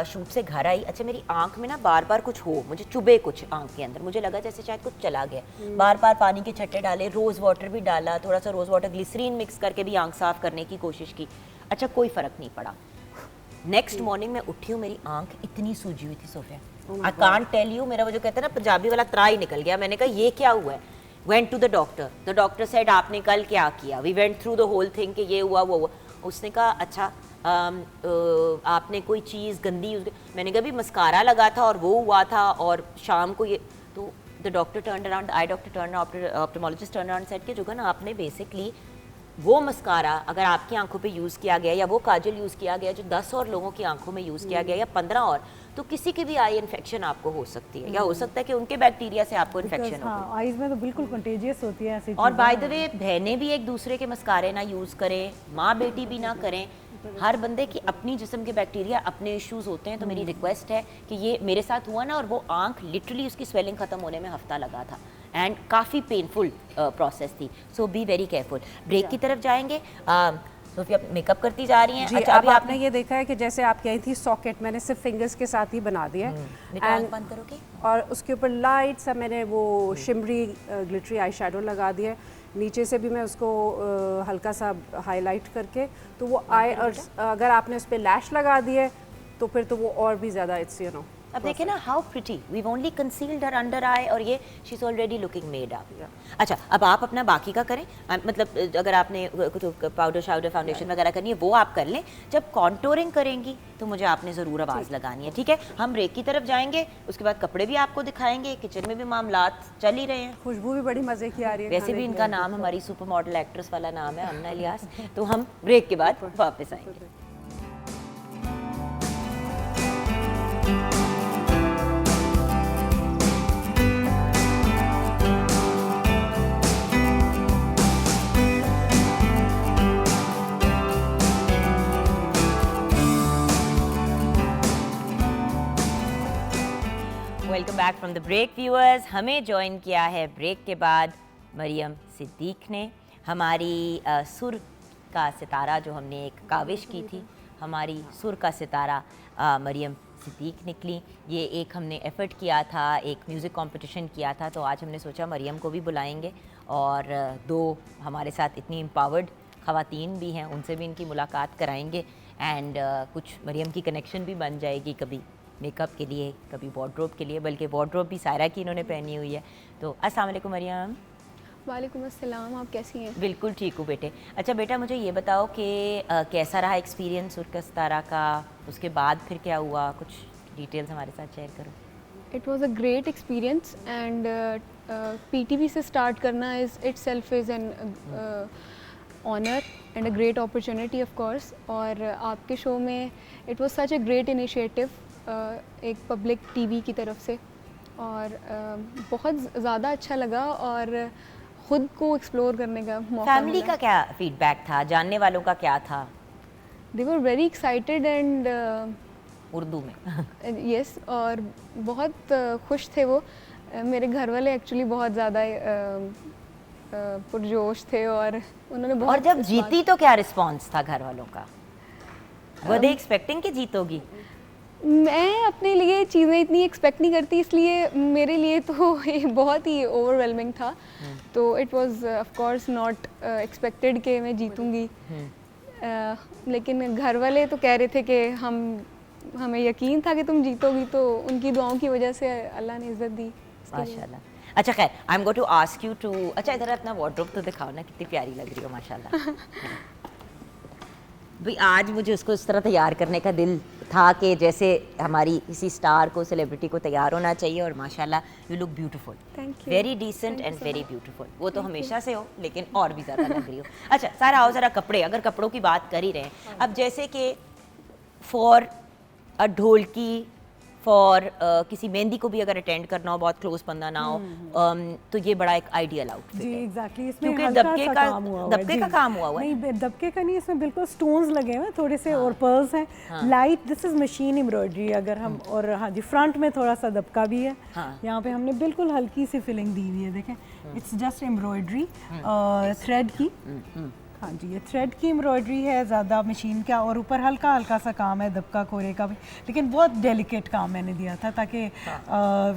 शूट से घर आई, अच्छा मेरी आंख में ना बार बार कुछ हो, मुझे चुभे कुछ आंख के अंदर, मुझे लगा जैसे शायद कुछ चला गया। बार बार पानी के छट्टे डाले, रोज़ वाटर भी डाला, थोड़ा सा रोज़ वाटर ग्लिसरीन मिक्स करके भी आंख साफ करने की कोशिश की। अच्छा कोई फ़र्क नहीं पड़ा। नेक्स्ट मॉर्निंग मैं उठी हूँ, मेरी आंख इतनी सूजी हुई थी Sophia, I can't tell you. मेरा वो जो कहते हैं ना पंजाबी वाला त्रा ही निकल गया। मैंने कहा ये क्या हुआ है। Went to the doctor said आपने कल क्या किया। We went through the whole thing कि ये हुआ वो हुआ। उसने कहा अच्छा आपने कोई चीज़ गंदी यूज, मैंने कहा भी मस्कारा लगा था और वो हुआ था और शाम को ये, तो the doctor turn around, eye doctor turn, ophthalmologist turn around said कि जो ना आपने बेसिकली वो मस्कारा अगर आपकी आंखों पे यूज़ किया गया या वो काजल यूज़ किया गया जो 10 और लोगों की आंखों में यूज़ किया गया या 15 और, तो किसी की भी आई इन्फेक्शन आपको हो सकती है या हो सकता है कि उनके बैक्टीरिया से आपको इन्फेक्शन हो।
हाँ, आईज में तो बिल्कुल कंटेजियस होती है ऐसी
और
चीज़ें।
बाय द वे बहनें भी एक दूसरे के मस्कारे ना यूज़ करें, माँ बेटी भी ना करें। हर बंदे की अपनी जिस्म के बैक्टीरिया अपने इश्यूज होते हैं, तो मेरी रिक्वेस्ट है कि ये मेरे साथ हुआ ना, और वो आंख लिटरली उसकी स्वेलिंग ख़त्म होने में हफ्ता लगा था एंड काफ़ी पेनफुल प्रोसेस थी। सो बी वेरी केयरफुल। ब्रेक की तरफ जाएंगे। सोफिया मेकअप करती जा रही हैं।
जी,
अच्छा,
अब
अभी
आपने ये देखा है कि जैसे आप कही थी सॉकेट, मैंने सिर्फ फिंगर्स के साथ ही बना दिया है।
बेटा आँख बंद करोगे?
और उसके ऊपर लाइट सा मैंने वो शिमरी ग्लिटरी आई शेडो लगा दिया है। नीचे से भी मैं उसको हल्का सा हाईलाइट करके, तो वो आई, और अगर आपने उस पर लैश लगा दिए तो फिर तो वो और भी ज़्यादा इट्स यू नो।
अब देखिए ना how pretty, we only concealed her under eye और ये she is already looking made up. अच्छा, अब आप अपना बाकी का करें, मतलब अगर आपने पाउडर शाउडर फाउंडेशन वगैरह करनी है वो आप कर लें। जब कॉन्टोरिंग करेंगी तो मुझे आपने ज़रूर आवाज़ लगानी है, ठीक है? हम ब्रेक की तरफ जाएंगे, उसके बाद कपड़े भी आपको दिखाएंगे, किचन में भी मामलात चल ही रहे हैं।
खुशबू भी बड़ी मज़े की आ रही है।
वैसे भी इनका नाम हमारी सुपर मॉडल एक्ट्रेस वाला नाम है, अमना इलियास। तो हम ब्रेक के बाद वापस आएंगे। Welcome back from the break viewers. हमें ज्वाइन किया है ब्रेक के बाद मरियम सिद्दीक ने। हमारी सुर का सितारा जो हमने एक काविश की थी, हमारी सुर का सितारा मरियम सिद्दीक निकली। ये एक हमने एफ़र्ट किया था, एक म्यूज़िक कंपटीशन किया था, तो आज हमने सोचा मरियम को भी बुलाएंगे और दो हमारे साथ इतनी एम्पावर्ड ख़वातीन भी हैं, उनसे भी इनकी मुलाकात कराएंगे एंड कुछ मरियम की कनेक्शन भी बन जाएगी, कभी मेकअप के लिए, कभी वार्डरोब के लिए, बल्कि वार्डरोब भी सायरा की इन्होंने पहनी हुई है। तो अस्सलाम वालेकुम मरियम।
वालेकुम अस्सलाम, आप कैसी हैं?
बिल्कुल ठीक हूँ बेटे। अच्छा बेटा, मुझे ये बताओ कि कैसा रहा एक्सपीरियंस सुर का सितारा का, उसके बाद फिर क्या हुआ, कुछ डिटेल्स हमारे साथ शेयर करो।
It was a great experience and PTV से स्टार्ट करना is itself is an honour and a great opportunity of course. और आपके शो में it was such a great initiative एक पब्लिक टीवी की तरफ से, और बहुत ज़्यादा अच्छा लगा और ख़ुद को एक्सप्लोर करने का मौका
फैमिली
मिला।
का क्या फीडबैक था, जानने वालों का क्या था?
They were very excited and
Urdu में
यस, और बहुत खुश थे वो। मेरे घर वाले एक्चुअली बहुत ज़्यादा पुरजोश थे और उन्होंने बहुत।
और जब जीती तो क्या रिस्पॉन्स था घर वालों का? वर दे एक्सपेक्टिंग कि जीतोगी?
मैं अपने लिए चीज़ें इतनी एक्सपेक्ट नहीं करती, इसलिए मेरे लिए तो ये बहुत ही ओवरवेलमिंग था। तो it was of course not expected कि मैं जीतूंगी, लेकिन घर वाले तो कह रहे थे कि हमें यकीन था कि तुम जीतोगी, तो उनकी दुआओं की वजह से अल्लाह ने इज़्ज़त दी।
माशाल्लाह। अच्छा खैर, I am going to ask you to, अच्छा इधर अपना वार्डरोब तो दिखाओ ना, कितनी प्यारी लग रही हो माशाल्लाह। भाई आज मुझे उसको इस तरह तैयार करने का दिल था कि जैसे हमारी किसी स्टार को, सेलिब्रिटी को तैयार होना चाहिए, और माशाल्लाह you look beautiful,
Thank you.
Very decent and very beautiful. वो तो हमेशा से हो, लेकिन और भी ज़्यादा लग रही हो। अच्छा सारा आओ ज़रा कपड़े, अगर कपड़ों की बात कर ही रहे हैं, अब जैसे कि फॉर अ ढोलकी, फॉर किसी मेहंदी को भी अगर अटेंड करना हो, बहुत क्लोज बंदा ना हो, तो ये बड़ा एक आइडियल आउटफिट
जी
है।
एग्जैक्टली। इसमें
क्योंकि
हल्का
दबके
सा
का
काम हुआ हुआ है।
दबके का
जी।
काम हुआ हुआ है।
नहीं, दबके का नहीं, इसमें बिल्कुल स्टोन्स लगे हुए हैं थोड़े से और पर्ल्स हैं light. This is machine embroidery अगर हम, और हाँ जी फ्रंट में थोड़ा सा दबका भी है। यहाँ पे हमने बिल्कुल हल्की सी फिलिंग दी हुई है, देखें इट्स जस्ट एम्ब्रॉयडरी थ्रेड की। हाँ जी, ये थ्रेड की एम्ब्रॉयडरी है, ज़्यादा मशीन का, और ऊपर हल्का हल्का सा काम है दबका कोरे का भी, लेकिन बहुत डेलिकेट काम मैंने दिया था ताकि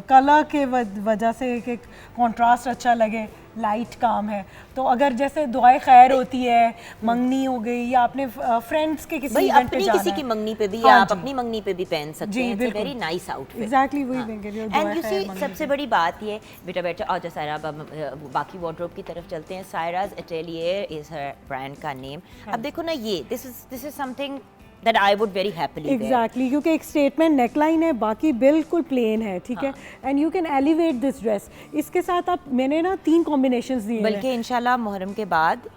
कला के वजह से एक कॉन्ट्रास्ट अच्छा लगे। लाइट काम है, तो अगर जैसे दुआए खैर होती है, मंगनी हो गई, या अपने फ्रेंड्स के किसी
भाई
इवेंट पे
अपनी
जाना
किसी
है।
की मंगनी पे भी,
हाँ
या आप
जी।
अपनी मंगनी पे भी पहन सकते
जी,
हैं।
बिल्कुल।
Very nice outfit.
एग्जैक्टली वही कह रही हूँ, दुआ
एंड यू
खैर
सी
मंगनी
सबसे
पे।
बड़ी बात ये बेटा बेटा, और जो सायरा अब बाकी वार्डरोब की तरफ चलते हैं। सायराज अटेलियर इज हर ब्रांड का नेम। अब देखो ना, ये this is something that I would very happily wear.
Exactly क्योंकि एक स्टेटमेंट नेकलाइन है, बाकी बिल्कुल प्लेन है, ठीक है, and you can elevate this dress. इसके साथ आप मैंने ना 3 कॉम्बिनेशंस दिए हैं,
बल्कि इंशाल्लाह मुहर्रम के बाद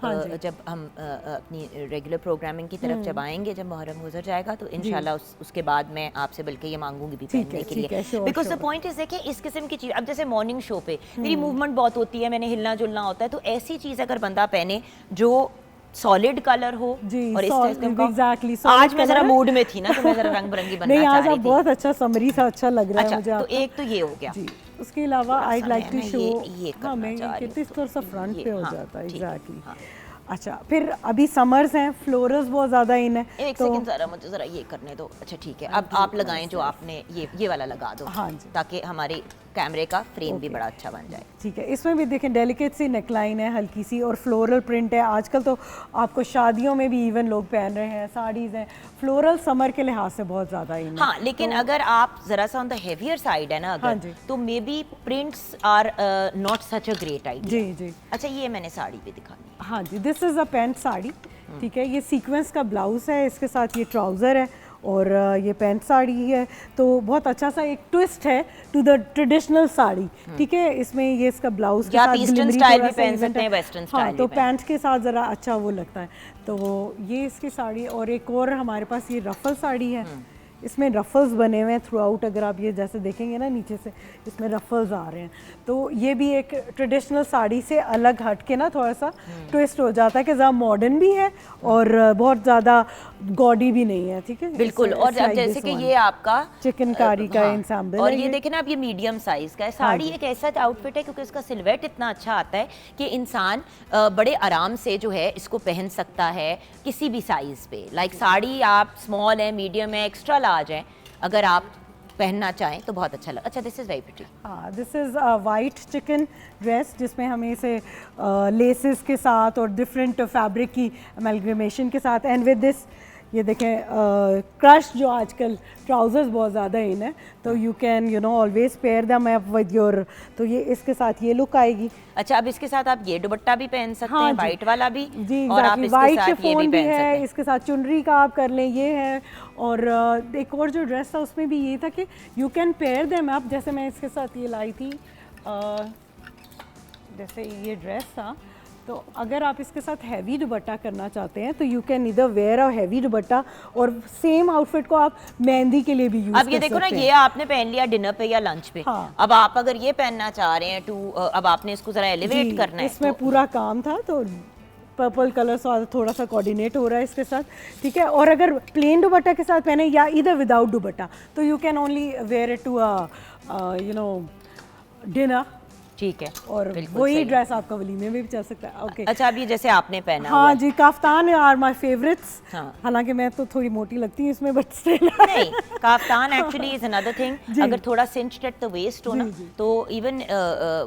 जब हम अपनी रेगुलर प्रोग्रामिंग की तरफ जब आएंगे, जब मुहर्रम गुजर जाएगा, तो इंशाल्लाह उसके बाद मैं आपसे बल्कि ये मांगूंगी भी पहनने के लिए, बिकॉज द पॉइंट इज देखिए इस किस्म की चीज़, अब जैसे मॉर्निंग शो पे मेरी मूवमेंट बहुत होती है, मैंने हिलना जुलना होता है, तो ऐसी चीज़ अगर बंदा पहने जो सॉलिड कलर हो और इस
एग्जैक्टली।
आज मैं जरा मूड में थी ना, तो मैं जरा रंग बिरंगी बनना
नहीं,
चाह
आज
रही
आप
थी।
बहुत अच्छा समरी सा अच्छा लग रहा है मुझे।
तो एक तो ये हो गया
जी, उसके अलावा आई लाइक टू शो,
ये
हाँ मैं
करना चाह रही
कितनी
हूँ।
थोड़ा सा फ्रंट पे हो
हाँ,
जाता है,
ठीक,
एग्जैक्टली।
हाँ।
अच्छा, फिर अभी समर्स हैं, फ्लोरल्स बहुत ज़्यादा इन है,
एक सेकंड जरा मुझे जरा ये करने दो। अच्छा ठीक है, अब आप लगाएं जो आपने ये वाला लगा दो,
हाँ जी,
ताकि हमारे कैमरे का फ्रेम भी बड़ा अच्छा बन जाए।
ठीक है। इसमें भी देखें डेलिकेट सी नेकलाइन है हल्की सी, और फ्लोरल प्रिंट है। आजकल तो आपको शादियों में भी इवन लोग पहन रहे हैं, साड़ीज़ हैं, फ्लोरल समर के लिहाज से बहुत ज़्यादा इन है।
हाँ, लेकिन अगर आप जरा सा ऑन द हेवियर साइड है ना अगर,
हाँ जी,
तो maybe prints are not such a great idea.
जी जी।
अच्छा, ये मैंने साड़ी भी दिखानी है।
हाँ जी, this is a pant sari, ठीक है, ये सीक्वेंस का ब्लाउज है, इसके साथ ये ट्राउज़र है और ये पैंट साड़ी है। तो बहुत अच्छा सा एक ट्विस्ट है टू द ट्रेडिशनल साड़ी, ठीक है। इसमें ये इसका ब्लाउज के
या
साथ
ईस्टर्न
ग्लिमरी
स्टाइल
थोड़ा
भी
सा
पहन
event
सकते हैं,
है।
वेस्टर्न स्टाइल
हाँ,
भी
तो
पहन
पैंट के साथ ज़रा अच्छा वो लगता है। तो ये इसकी साड़ी, और एक और हमारे पास ये रफल साड़ी है, इसमें रफल्स बने हुए हैं थ्रू आउट। अगर आप ये जैसे देखेंगे ना नीचे से, इसमें रफल्स आ रहे हैं। तो ये भी एक ट्रेडिशनल साड़ी से अलग हट के ना थोड़ा सा ट्विस्ट हो जाता है कि ज़रा मॉडर्न भी है और बहुत ज़्यादा गॉडी भी नहीं है, ठीक है।
बिल्कुल। और अब जैसे कि ये आपका
चिकनकारी का
हाँ,
इंसेम्बल
और
है
ये देखें ना, अब ये मीडियम साइज का है। साड़ी एक ऐसा आउटफिट है क्योंकि इसका सिलवेट इतना अच्छा आता है कि इंसान बड़े आराम से जो है इसको पहन सकता है किसी भी साइज पे। लाइक साड़ी आप स्मॉल है, मीडियम है, एक्स्ट्रा लार्ज है, अगर आप पहनना चाहें तो बहुत अच्छा लगा। अच्छा, दिस इज़ वेरी प्रिटी।
हाँ, this is white chicken dress, जिसमें हमें इसे लेसेस के साथ और डिफरेंट फैब्रिक की अमेलगमेशन के साथ, एंड विद दिस ये देखें क्रश जो आजकल ट्राउजर्स बहुत ज़्यादा इन है, तो you can always pair them up with your, तो ये इसके साथ ये लुक आएगी।
अच्छा, अब इसके साथ आप ये दुपट्टा भी पहन सकते
हाँ
हैं,
जी,
वाइट वाला भी,
जी,
और आप इसके
वाइट
साथ ये
शिफॉन भी
पहन सकते
है,
हैं।
इसके साथ चुनरी का आप कर लें, ये है। और एक और जो ड्रेस था उसमें भी ये था कि you can pair them up, जैसे मैं इसके साथ ये लाई थी, जैसे ये ड्रेस था, तो अगर आप इसके साथ हैवी दुपट्टा करना चाहते हैं तो यू कैन इधर वेयर अ हैवी दुपट्टा, और सेम आउटफिट को आप मेहंदी के लिए भी यूज
अब ये देखो ना, ये आपने पहन लिया डिनर पे या लंच पे।
हाँ।
अब आप अगर ये पहनना चाह रहे हैं अब आपने इसको जरा एलिवेट करना है,
इसमें
तो
पूरा काम था, तो पर्पल कलर से थोड़ा सा कोऑर्डिनेट हो रहा है इसके साथ, ठीक है। और अगर प्लेन दुपट्टा के साथ पहने या इधर विदाउट दुपट्टा, तो you can only wear it to dinner,
ठीक है।
और
बिल्कुल
वही
सही।
ड्रेस आपका वलीमे में भी चल सकता है। ओके,
अच्छा, अब ये जैसे आपने पहना हुआ
हाँ
है।
जी, काफ्तान आर माय फेवरेट्स।
हाँ।
हालांकि मैं तो थोड़ी मोटी लगती हूँ इसमें, बट स्टिल
नहीं, kaftan actually is another thing. अगर थोड़ा सिंच्ड एट द वेस्ट हो ना, तो even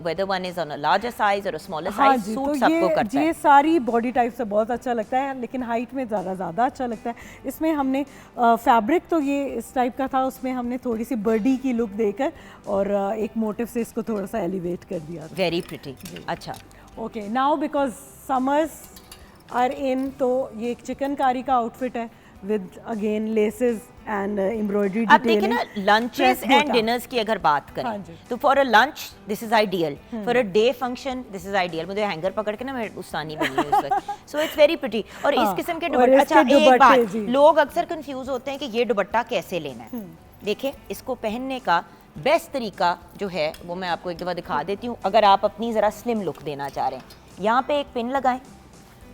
whether one is on a larger size और अ स्मॉलर
हाँ
साइज,
जी,
सूट
तो
सबको करता
ये
है।
सारी बॉडी टाइप से बहुत अच्छा लगता है, लेकिन हाइट में ज़्यादा अच्छा लगता है। इसमें हमने फैब्रिक तो ये इस टाइप का था, उसमें हमने थोड़ी सी बर्डी की लुक देकर और एक मोटिव से इसको थोड़ा सा एलिवेट कर दिया था।
Very pretty. अच्छा,
okay, now because summers are in, तो ये एक चिकनकारी का आउटफिट है with again laces and embroidery.
अब देखिए ना, लंचेस एंड डिनर्स की अगर बात
हाँ
करें
जी।
तो for a lunch this is ideal, for a day function this is ideal. मुझे हैंगर पकड़ के ना मैं उस्तानी बनी हूँ इस वक्त, सो इट्स वेरी प्रिटी। और इस किस्म के
और
दुपट्टे,
इसके
अच्छा एक
दुपट्टे,
बात,
जी।
लोग अक्सर कंफ्यूज होते हैं कि ये दुपट्टा कैसे लेना है। देखिए, इसको पहनने का बेस्ट तरीका जो है वो मैं आपको एक दफ़ा दिखा देती हूँ। अगर आप अपनी ज़रा स्लिम लुक देना चाह रहे हैं, यहाँ पे एक पिन लगाएं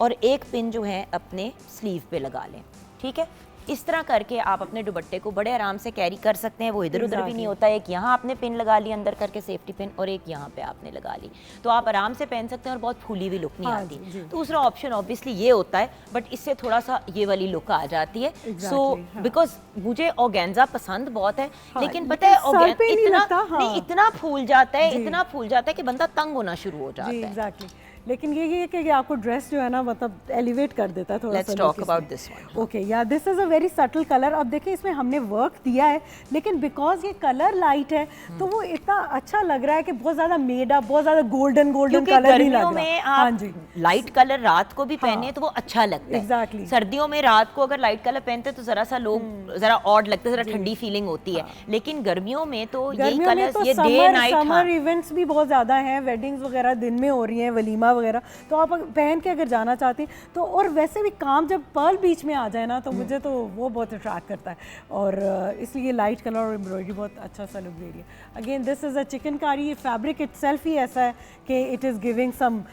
और एक पिन जो है अपने स्लीव पे लगा लें, ठीक है। इस तरह करके आप अपने दुपट्टे को बड़े आराम से कैरी कर सकते हैं, वो इधर उधर भी नहीं होता है। एक यहाँ आपने पिन लगा ली अंदर करके सेफ्टी पिन, और एक यहाँ पे आपने लगा ली, तो आप आराम से पहन सकते हैं और बहुत फूली हुई लुक नहीं
हाँ
आती।
जी।
दूसरा ऑप्शन ऑब्वियसली ये होता है, बट इससे थोड़ा सा ये वाली लुक आ जाती है। सो बिकॉज मुझे ऑर्गेन्जा पसंद बहुत है, लेकिन पता है
सर पे नहीं लगता, हाँ।
नहीं, इतना फूल जाता है, इतना फूल जाता है कि बंदा तंग होना शुरू हो जाता
जी,
है।
एग्जैक्टली। लेकिन ये है कि आपको ड्रेस जो है ना, मतलब एलिवेट कर देता है थोड़ा सा।
Let's talk about this one.
Okay, yeah this is a very subtle colour. अब देखिए इसमें हमने वर्क दिया है, लेकिन बिकॉज ये कलर लाइट है तो वो इतना अच्छा लग रहा है कि बहुत ज़्यादा मेड अप, बहुत ज़्यादा गोल्डन
क्योंकि
कलर नहीं
गर्मियों
लग
में
रहा। हाँ
आप
जी,
लाइट कलर रात को भी पहने तो वो अच्छा लगता है।
Exactly.
सर्दियों में रात को अगर लाइट कलर पहनते तो जरा सा लोग जरा ऑड लगता है, जरा ठंडी फीलिंग होती है। लेकिन गर्मियों में तो ये
गर्मियों में
कलर्स,
तो
ये डे नाइट,
समर इवेंट्स भी बहुत ज़्यादा हैं, वेडिंग्स वगैरह दिन में हो रही हैं, वलीमा वगैरह, तो आप पहन के अगर जाना चाहती हैं तो, और वैसे भी काम जब पर्ल बीच में आ जाए ना तो मुझे तो वो बहुत अट्रैक्ट करता है, और इसलिए लाइट कलर और एम्ब्रॉयडरी बहुत अच्छा सा लुक दे रही है। Again this is a chikankari, fabric itself ही ऐसा है कि it is giving some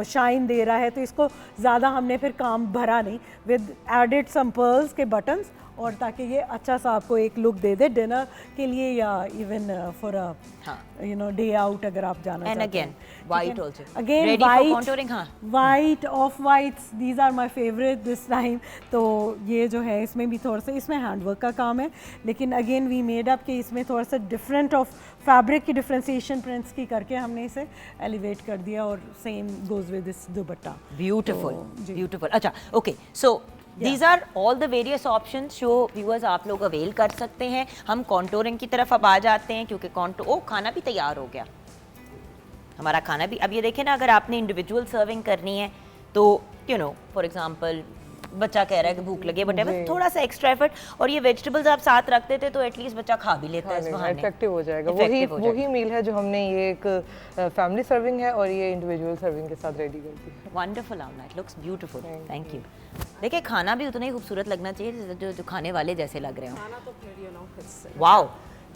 shine दे रहा है, तो इसको ज़्यादा हमने फिर काम भरा नहीं, विद एडेड सम पर्ल्स के बटन्स, और ताकि ये अच्छा सा आपको एक लुक दे दे डिनर के लिए या even for a day out अगर आप जाना
एंड
चाहते
अगेन
हैं।
White also
again
ready for
white,
contouring. हाँ,
white, off whites, these are my favourite this time. तो ये जो है इसमें भी थोड़ा सा, इसमें हैंडवर्क का काम है, लेकिन अगेन वी मेड अप कि इसमें थोड़ा सा डिफरेंट ऑफ फैब्रिक की डिफ्रेंसिएशन प्रिंट्स की करके हमने इसे एलिवेट कर दिया, और same goes with this dupatta.
Beautiful beautiful. अच्छा, okay, so these are all the various options जो व्यूअर्स आप लोग अवेल कर सकते हैं। हम कॉन्टोरिंग की तरफ अब आ जाते हैं, क्योंकि खाना भी तैयार हो गया, हमारा खाना भी। अब ये देखें ना, अगर आपने इंडिविजुअल सर्विंग करनी है तो फॉर एग्जांपल बच्चा कह रहा है कि भूख लगी है, बट थोड़ा सा एक्स्ट्रा एफर्ट, और ये वेजिटेबल्स आप साथ रखते थे तो एटलीस्ट बच्चा खा भी लेता है इस बहाने,
इफेक्टिव हो जाएगा। वही मील है जो हमने, ये एक फैमिली सर्विंग है और ये इंडिविजुअल सर्विंग के साथ रेडी करती है।
Wonderful Amla, it looks beautiful, thank you. देखिए खाना भी उतना ही खूबसूरत लगना चाहिए जो खाने वाले जैसे लग रहे हो।
खाना तो फिर
वाओ,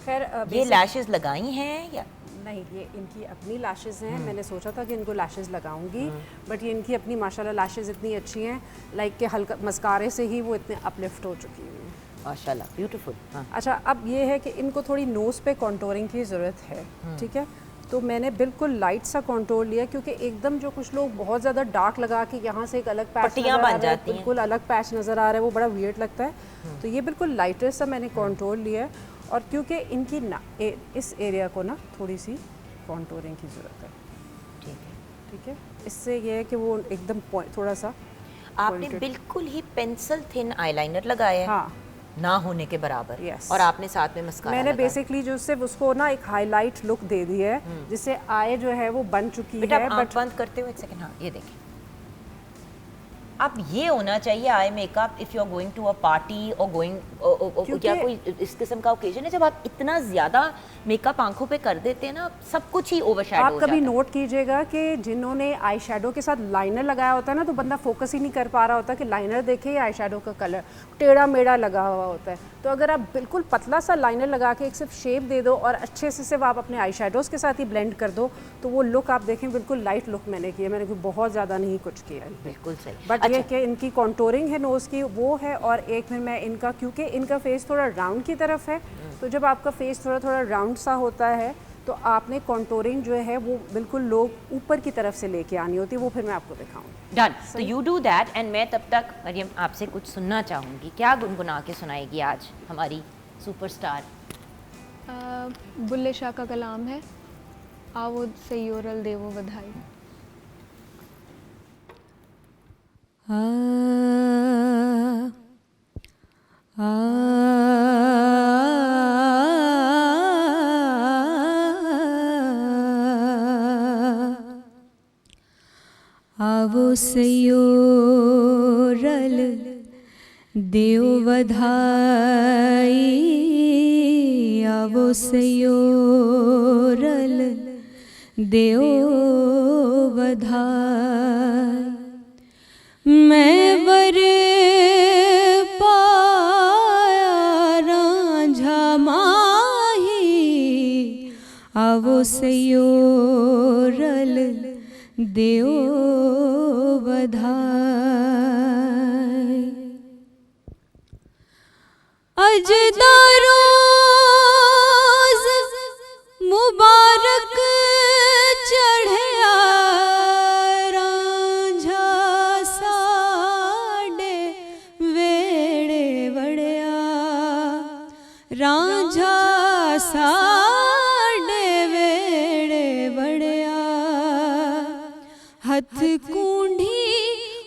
खैर
ये लैशेस लगाई हैं या
नहीं, ये इनकी अपनी लैशेज़ हैं। मैंने सोचा था कि इनको लैशेज़ लगाऊंगी, बट ये इनकी अपनी माशाल्लाह लैशेज़ इतनी अच्छी हैं, लाइक कि हल्का मस्कारे से ही वो इतने अपलिफ्ट हो चुकी हैं
माशाल्लाह, ब्यूटीफुल। हाँ,
अच्छा, अब ये है कि इनको थोड़ी नोज़ पे कॉन्टोरिंग की ज़रूरत है, ठीक है, तो मैंने बिल्कुल लाइट सा कॉन्टोर लिया, क्योंकि एकदम जो कुछ लोग बहुत ज़्यादा डार्क लगा के यहाँ से एक अलग पैच
पट्टियाँ बन जाती हैं,
बिल्कुल अलग पैच नज़र आ रहा है, वो बड़ा वियर्ड लगता है। तो ये बिल्कुल लाइटर सा मैंने कॉन्टोर लिया है, और क्योंकि इनकी इस एरिया को ना थोड़ी सी कॉन्टोरिंग की ज़रूरत है, ठीक है, इससे ये है कि वो एकदम थोड़ा सा
आपने बिल्कुल ही पेंसिल थिन आईलाइनर लगाया है,
हाँ,
ना होने के बराबर,
Yes.
और आपने साथ में मस्कारा
मैंने
लगाया।
बेसिकली जो सिर्फ उसको ना एक हाईलाइट लुक दे दी है, जिससे आई जो है वो बन चुकी
बेटा
है,
आप आँख बंद करते हो एक सेकंड। हाँ, ये देखिए, अब ये होना चाहिए eye makeup if you are going to a party और गोइंग या कोई इस किस्म का ओकेजन है, जब आप इतना ज्यादा मेकअप आंखों पे कर देते हैं ना, सब कुछ ही ओवरशैडो हो
आप
जाता
कभी
है।
नोट कीजिएगा कि जिन्होंने आई शेडो के साथ लाइनर लगाया होता है ना, तो बंदा फोकस ही नहीं कर पा रहा होता कि लाइनर देखे या आई शेडो का कलर टेढ़ा मेढ़ा लगा हुआ होता है। तो अगर आप बिल्कुल पतला सा लाइनर लगा के एक सिर्फ शेप दे दो और अच्छे से सिर्फ आप अपने आई शेडोज़ के साथ ही ब्लेंड कर दो, तो वो लुक आप देखें बिल्कुल लाइट लुक मैंने किया, मैंने कोई बहुत ज़्यादा नहीं कुछ किया है।
बिल्कुल सही।
बट ये कि इनकी कॉन्टोरिंग है नोज़ की वो है, और एक फिर मैं इनका, क्योंकि इनका फेस थोड़ा राउंड की तरफ है, तो जब आपका फेस थोड़ा थोड़ा राउंड सा होता है तो आपने कॉन्टोरिंग जो है वो बिल्कुल लोग ऊपर की तरफ से लेके आनी होती है, वो फिर मैं आपको दिखाऊंगी।
डन, तो यू डू दैट, एंड मैं तब तक मरियम आपसे कुछ सुनना चाहूँगी। क्या गुनगुना के सुनाएगी आज हमारी सुपरस्टार?
बुल्ले शाह का कलाम है, आवो सैयोरल देवो बधाई।
आवो सयोरल देव बधाई, आवो सयोरल देव बधाई। मैं वर पाया रांझा माही, आवो सयोरल देव बधाई। अजदारोज मुबारक चढ़या रांझा साडे वेड़े वड़या, रांझा साडे वेड़े वड़या। हथ कूंढी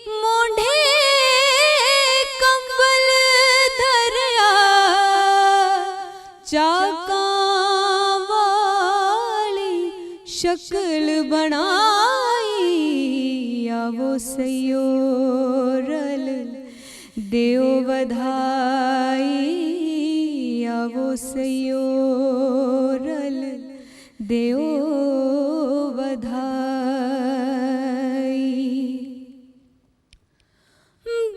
मोढ़े कंबल शक्ल बनाई आवो सयो रल देओ बधाई आवो सयो रल देओ बधाई।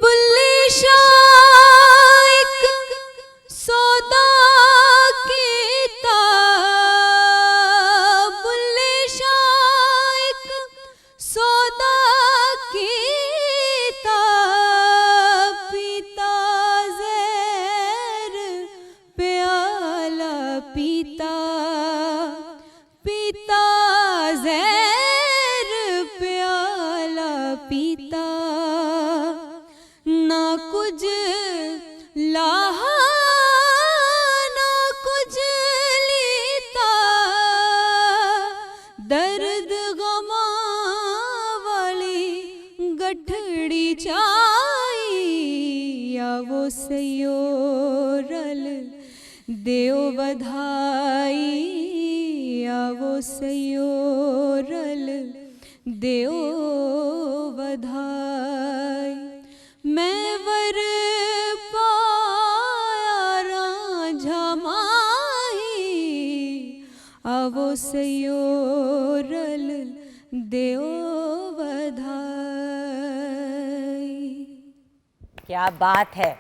बुल्ले शाह एक सौदा कीता, बुल्ले शाह एक सौदा कीता, पीता ज़हर प्याला पीता, पीता ज़हर प्याला पीता, ना कुछ लाहा ना कुछ लीता, दर्द गमा वाली गठड़ी चाई आवो सयो रल देओ बधाई आवो सयो रल देओ बधाई। मैं वर पाया रांझा माही आवो सयो रल देओ बधाई।
क्या बात है।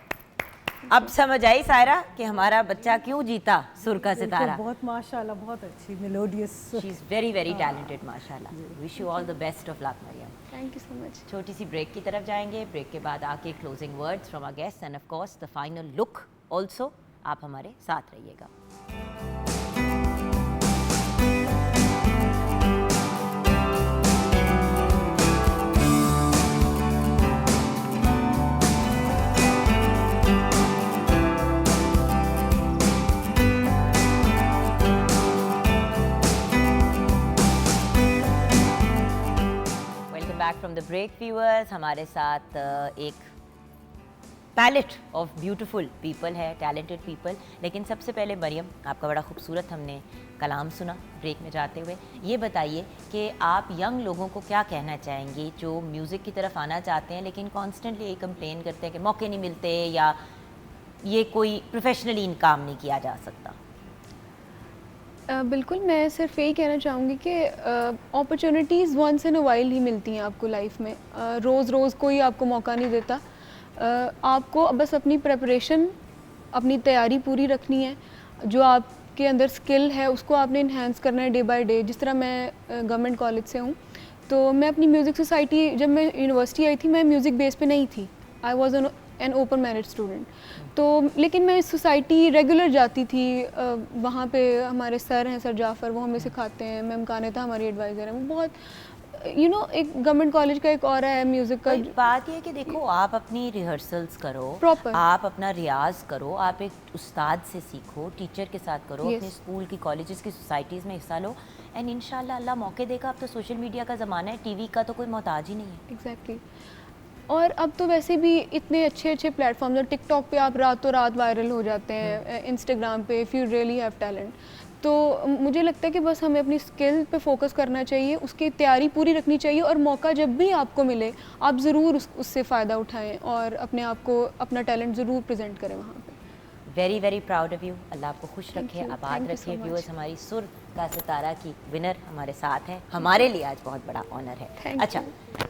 अब समझ आई सायरा कि हमारा बच्चा क्यों जीता सुर का सितारा।
बहुत माशाल्लाह, बहुत अच्छी melodious.
She is very very talented माशाल्लाह। Wish you all the best of luck Mariam.
Thank you so much.
छोटी सी ब्रेक की तरफ जाएंगे, ब्रेक के बाद आके closing words from our guest and of course the final look also. आप हमारे साथ रहिएगा। Back from the break viewers, हमारे साथ एक पैलेट ऑफ ब्यूटीफुल पीपल है, टैलेंटेड पीपल। लेकिन सबसे पहले मरियम, आपका बड़ा खूबसूरत हमने कलाम सुना ब्रेक में जाते हुए। ये बताइए कि आप यंग लोगों को क्या कहना चाहेंगे जो म्यूज़िक की तरफ आना चाहते हैं लेकिन कॉन्स्टेंटली ये कंप्लेन करते हैं कि मौके नहीं मिलते या ये कोई प्रोफेशनली इन काम नहीं किया जा सकता।
बिल्कुल, मैं सिर्फ यही कहना चाहूँगी कि opportunities once in a while ही मिलती हैं आपको लाइफ में। रोज़ रोज़ कोई आपको मौका नहीं देता। आपको बस अपनी प्रेपरेशन, अपनी तैयारी पूरी रखनी है। जो आपके अंदर स्किल है उसको आपने इन्हेंस करना है डे बाय डे। जिस तरह मैं गवर्नमेंट कॉलेज से हूँ, तो मैं अपनी म्यूज़िक सोसाइटी, जब मैं यूनिवर्सिटी आई थी, मैं म्यूज़िक बेस पे नहीं थी। I was an open merit student. तो लेकिन मैं इस सोसाइटी रेगुलर जाती थी। वहाँ पे हमारे सर हैं, सर जाफ़र, वो हमें सिखाते हैं। मैम कानिता हमारी एडवाइज़र है। वो बहुत एक गवर्नमेंट कॉलेज का एक और है म्यूज़िक का।
बात ये है कि देखो, आप अपनी रिहर्सल्स करो,
Proper.
आप अपना रियाज करो, आप एक उस्ताद से सीखो, टीचर के साथ करो,
Yes.
अपने स्कूल की, कॉलेजेस की सोसाइटीज़ में हिस्सा लो एंड इंशाल्लाह अल्लाह मौके देगा। अब तो सोशल मीडिया का ज़माना है, टीवी का तो कोई मोहताज ही नहीं है।
एग्जैक्टली। और अब तो वैसे भी इतने अच्छे अच्छे प्लेटफॉर्म्स हैं। टिकटॉक पे आप रातों रात वायरल हो जाते हैं, इंस्टाग्राम पे, if you really have talent. तो मुझे लगता है कि बस हमें अपनी स्किल पे फोकस करना चाहिए, उसकी तैयारी पूरी रखनी चाहिए और मौका जब भी आपको मिले आप ज़रूर उससे फ़ायदा उठाएं और अपने आप को, अपना टैलेंट ज़रूर प्रेजेंट करें वहाँ पे।
Very very proud of you. अल्लाह आपको खुश
Thank
रखे,
you.
आबाद
Thank you
रखे।
so much.
व्यूअर्स, हमारी सुर का सितारा की विनर हमारे साथ हैं। हमारे लिए आज बहुत बड़ा ऑनर है।
Thank
अच्छा,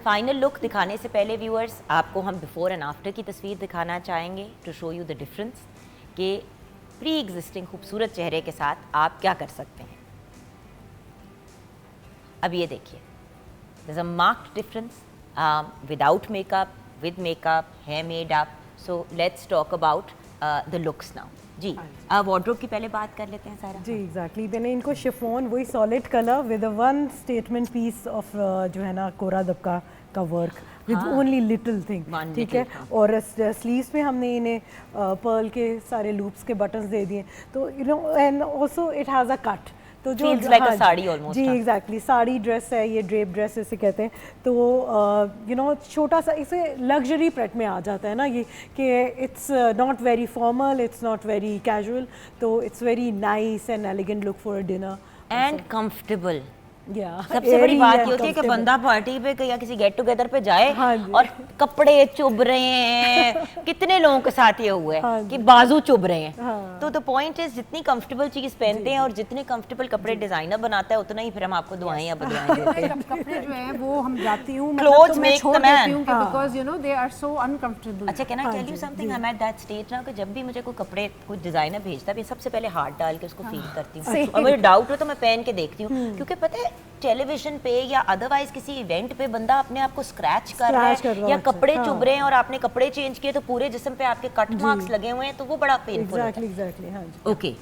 फाइनल लुक दिखाने से पहले व्यूअर्स, आपको हम बिफोर एंड आफ्टर की तस्वीर दिखाना चाहेंगे to show you the difference कि प्री एग्जिस्टिंग खूबसूरत चेहरे के साथ आप क्या कर सकते हैं। अब ये देखिए, there's a marked difference without makeup, with makeup, hair made up. So let's talk about the looks now. जी, वार्डरोब की पहले बात कर लेते हैं सारा।
जी एग्जैक्टली, मैंने इनको शिफॉन, वही solid colour with one statement piece of जो है ना कोरा दबका का work with only little thing,
One
ठीक है।
little,
और स्लीव्स पे हमने इन्हें पर्ल के सारे लूप्स के बटन्स दे दिए। तो you know, and also it has a cut, तो जो
Feels like a
हाँ,
साड़ी almost,
जी
हाँ।
एग्जैक्टली, साड़ी ड्रेस है ये, ड्रेप ड्रेस इसे कहते हैं। तो यू नो, छोटा सा इसे लग्जरी प्रेट में आ जाता है ना ये, कि it's not very formal, it's not very casual, तो it's very nice and elegant look for a dinner
and comfortable. सबसे बड़ी बात ये होती है कि बंदा पार्टी पे या किसी गेट टुगेदर पे जाए और कपड़े चुभ रहे हैं, कितने लोगों के साथ ये हुआ है कि बाजू चुभ रहे हैं। तो द पॉइंट इज जितनी कंफर्टेबल चीज पहनते हैं और जितने कंफर्टेबल कपड़े डिजाइनर बनाता है उतना ही फिर हम आपको दुआएं या बदुआएं देते हैं।
कपड़े जो है वो हम जाती हूँ
Clothes make the man.
Because you know they are so uncomfortable.
अच्छा, can I tell you something, I am at that stage ना कि जब भी मुझे कोई कपड़े कुछ डिजाइनर भेजता है, मैं सबसे पहले हाथ डाल के उसको फील करती हूँ और मुझे डाउट हो तो मैं पहन के देखती हूँ, क्योंकि पता है टेलीविजन पे या अदरवाइज किसी इवेंट पे बंदा अपने आप को स्क्रैच कर रहा है या कपड़े चुभ रहे हैं और आपने कपड़े चेंज किए तो पूरे जिस्म पे आपके कट मार्क्स लगे हुए हैं, तो वो बड़ा पेनफुल होता है।
Exactly.
Okay,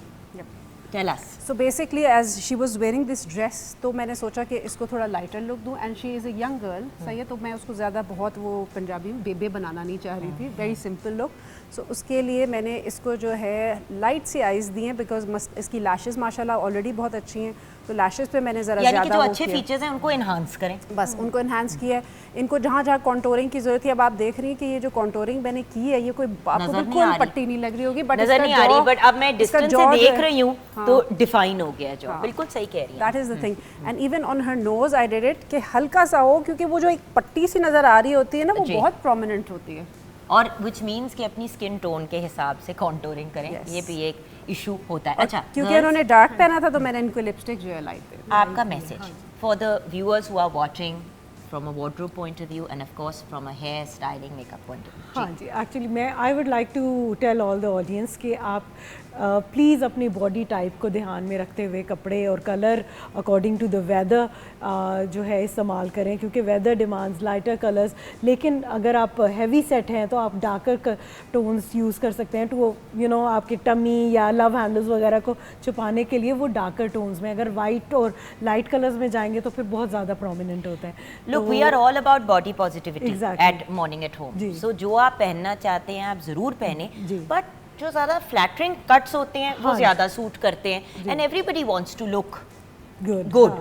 tell us.
So basically as she was wearing this dress, तो मैंने सोचा कि इसको थोड़ा लाइटर लुक दूं, and she is a young girl, सही है, तो मैं उसको ज़्यादा बहुत वो पंजाबी में बेबे बनाना नहीं चाह रही थी, वेरी सिंपल लुक। सो उसके लिए मैंने इसको जो है लाइट सी आइज़ दी हैं, बिकॉज इसकी लैशेज़ माशाल्लाह ऑलरेडी बहुत अच्छी हैं, तो लैशेज़ पे मैंने ज़रा
यानी कि
ज़्यादा
जो अच्छे फीचर्स हैं उनको एनहांस करें,
बस उनको एनहांस किया है। इनको जहाँ जहाँ कॉन्टोरिंग की जरूरत है, अब आप देख रही हैं कि ये जो कॉन्टोरिंग मैंने की है ये कोई आपको बिल्कुल पट्टी नहीं लग रही होगी, बट
नजर नहीं आ रही, बट अब मैं डिस्टेंस से देख रही हूँ तो डिफाइन हो गया जो, बिल्कुल सही कह रही हैं।
That is the thing, and even on her knows I did it कि हल्का सा हो, क्योंकि वो जो एक पट्टी सी नजर आ रही होती है ना, वो बहुत प्रोमिनेंट होती है,
और विच मीन्स कि अपनी स्किन टोन के हिसाब से कॉन्टोरिंग करें, ये भी एक इशू होता है। अच्छा,
क्योंकि उन्होंने डार्क पहना था तो मैंने इनको लिपस्टिक जो है लाइट दे दी।
आपका message for the viewers who are watching from a wardrobe point of view and of course from a hair styling makeup point of view.
हाँ जी, एक्चुअली मैं I would like to tell all the audience कि आप प्लीज़ अपनी बॉडी टाइप को ध्यान में रखते हुए कपड़े और colour according to the weather जो है इस्तेमाल करें, क्योंकि वेदर डिमांड्स लाइटर कलर्स, लेकिन अगर आप हैवी सेट हैं तो आप डार्कर टोन्स यूज़ कर सकते हैं टू यू नो आपके टमी या लव हैंडल्स वगैरह को छुपाने के लिए, वो डार्कर टोन्स में। अगर वाइट और लाइट कलर्स में जाएंगे तो फिर बहुत ज़्यादा प्रोमिनेंट होता है।
Look, we are all about body positivity
Exactly.
at Morning at Home. So जो आप पहनना चाहते हैं आप ज़रूर पहने, but जो ज़्यादा फ्लैटरिंग कट्स होते हैं वो ज़्यादा सूट करते हैं, and everybody wants to look good.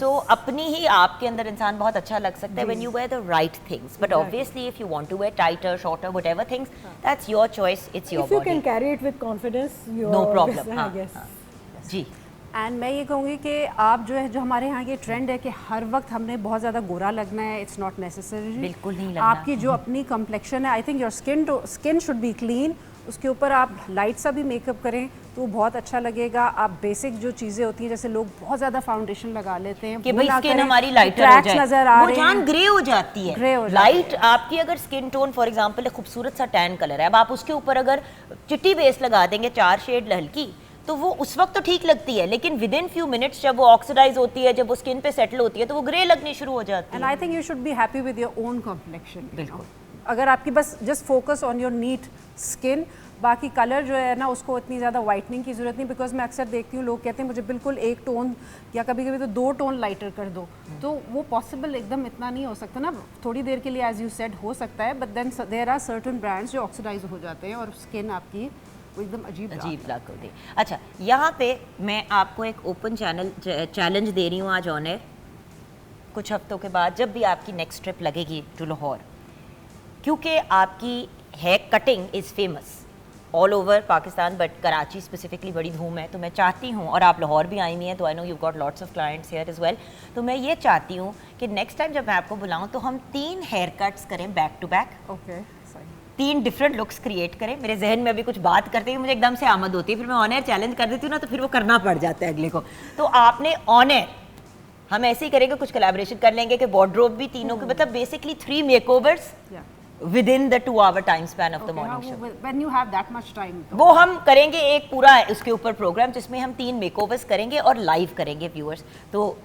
So अपनी ही आपके अंदर इंसान बहुत अच्छा लग सकता है when you wear the right things. But obviously if you want to wear tighter, shorter, whatever things, that's your choice. It's your
If you
body.
can carry it with confidence,
No problem.
I guess.
जी।
एंड मैं ये कहूँगी कि आप जो है, जो हमारे यहाँ ये ट्रेंड है कि हर वक्त हमने बहुत ज़्यादा गोरा लगना है, इट्स नॉट नेसेसरी,
बिल्कुल नहीं लगना।
आपकी जो अपनी कम्प्लेक्शन है, I think your skin should be clean, उसके ऊपर आप लाइट सा भी मेकअप करें तो बहुत अच्छा लगेगा। आप बेसिक जो चीज़ें होती हैं, जैसे लोग बहुत ज़्यादा फाउंडेशन लगा लेते हैं
कि भाई स्किन हमारी लाइटर हो जाए,
नजर आ
वो
रहे
जान
हैं,
ग्रे हो जाती है,
ग्रे हो जाती
लाइट आपकी अगर स्किन टोन फॉर एग्जांपल एक खूबसूरत सा टैन कलर है, अब आप उसके ऊपर अगर चिट्टी बेस लगा देंगे 4 शेड हल्की, तो वो उस वक्त तो ठीक लगती है, लेकिन विद इन फ्यू मिनट्स जब वो ऑक्सीडाइज होती है, जब वो स्किन पे सेटल होती है तो वो ग्रे लगनी शुरू हो जाती है।
And I think you should be happy with your own complexion.
बिल्कुल,
अगर आपकी बस just focus on your neat skin, बाकी कलर जो है ना उसको इतनी ज़्यादा वाइटनिंग की ज़रूरत नहीं, बिकॉज मैं अक्सर देखती हूँ लोग कहते हैं मुझे बिल्कुल एक टोन या कभी कभी तो 2 टोन लाइटर कर दो, तो वो पॉसिबल एकदम इतना नहीं हो सकता ना, थोड़ी देर के लिए एज यू सेड हो सकता है, but then there are certain brands जो ऑक्सीडाइज हो जाते हैं और स्किन आपकी वो एकदम अजीब
लग होती है। अच्छा, यहाँ पे मैं आपको एक ओपन चैलेंज दे रही हूँ आज ऑन एयर, कुछ हफ्तों के बाद जब भी आपकी नेक्स्ट ट्रिप लगेगी टू लाहौर, क्योंकि आपकी hair cutting is famous all over Pakistan, but Karachi specifically बड़ी धूम है, तो मैं चाहती हूँ, और आप लाहौर भी आई हुई हैं तो I know you got lots of clients here as well, तो मैं ये चाहती हूँ कि नेक्स्ट टाइम जब मैं आपको बुलाऊँ तो हम 3 हेयर कट्स करें back to back.
Okay,
3 different looks create करें। मेरे जहन में अभी कुछ बात करते हुए मुझे एकदम से आमद होती है, फिर मैं ऑन एयर चैलेंज कर देती हूँ ना, तो फिर वो करना पड़ जाता है अगले को। तो आपने ऑन एयर हम ऐसे ही करेंगे, कुछ कोलैबोरेशन कर लेंगे कि वार्डरोब भी तीनों के, मतलब basically 3 makeovers within the 2-hour time span of the morning show.
When you have that much time,
वो हम करेंगे एक पूरा उसके ऊपर प्रोग्राम जिसमें हम 3 मेकओवर्स करेंगे और लाइव करेंगे व्यूअर्स, तो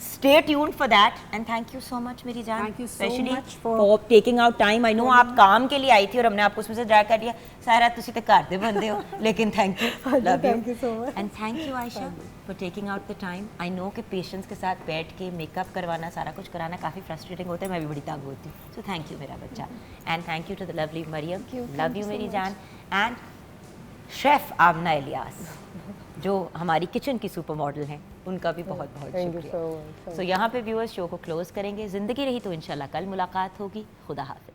stay tuned for that and thank you so much मेरी जान,
Thank you so
especially
much
for taking out time. I know आप काम के लिए आई थी और हमने आपको उसमें से ड्रैग कर दिया, सारा तुसी तो घर दे बंदे हो, लेकिन thank you, love you,
Thank you so much.
and thank you Ayesha for taking out the time. I know कि पेशेंस के साथ बैठ के मेकअप करवाना, सारा कुछ कराना काफ़ी फ्रस्ट्रेटिंग होता है, मैं भी बड़ी तंग होती हूँ, so thank you मेरा बच्चा, and thank you to the lovely Mariam, love you मेरी जान, and शेफ आमना इलियास जो हमारी किचन की सुपर मॉडल हैं, उनका भी बहुत बहुत शुक्रिया। सो यहाँ पे व्यूअर्स शो को क्लोज करेंगे, ज़िंदगी रही तो इंशाल्लाह कल मुलाकात होगी। खुदा हाफिज़।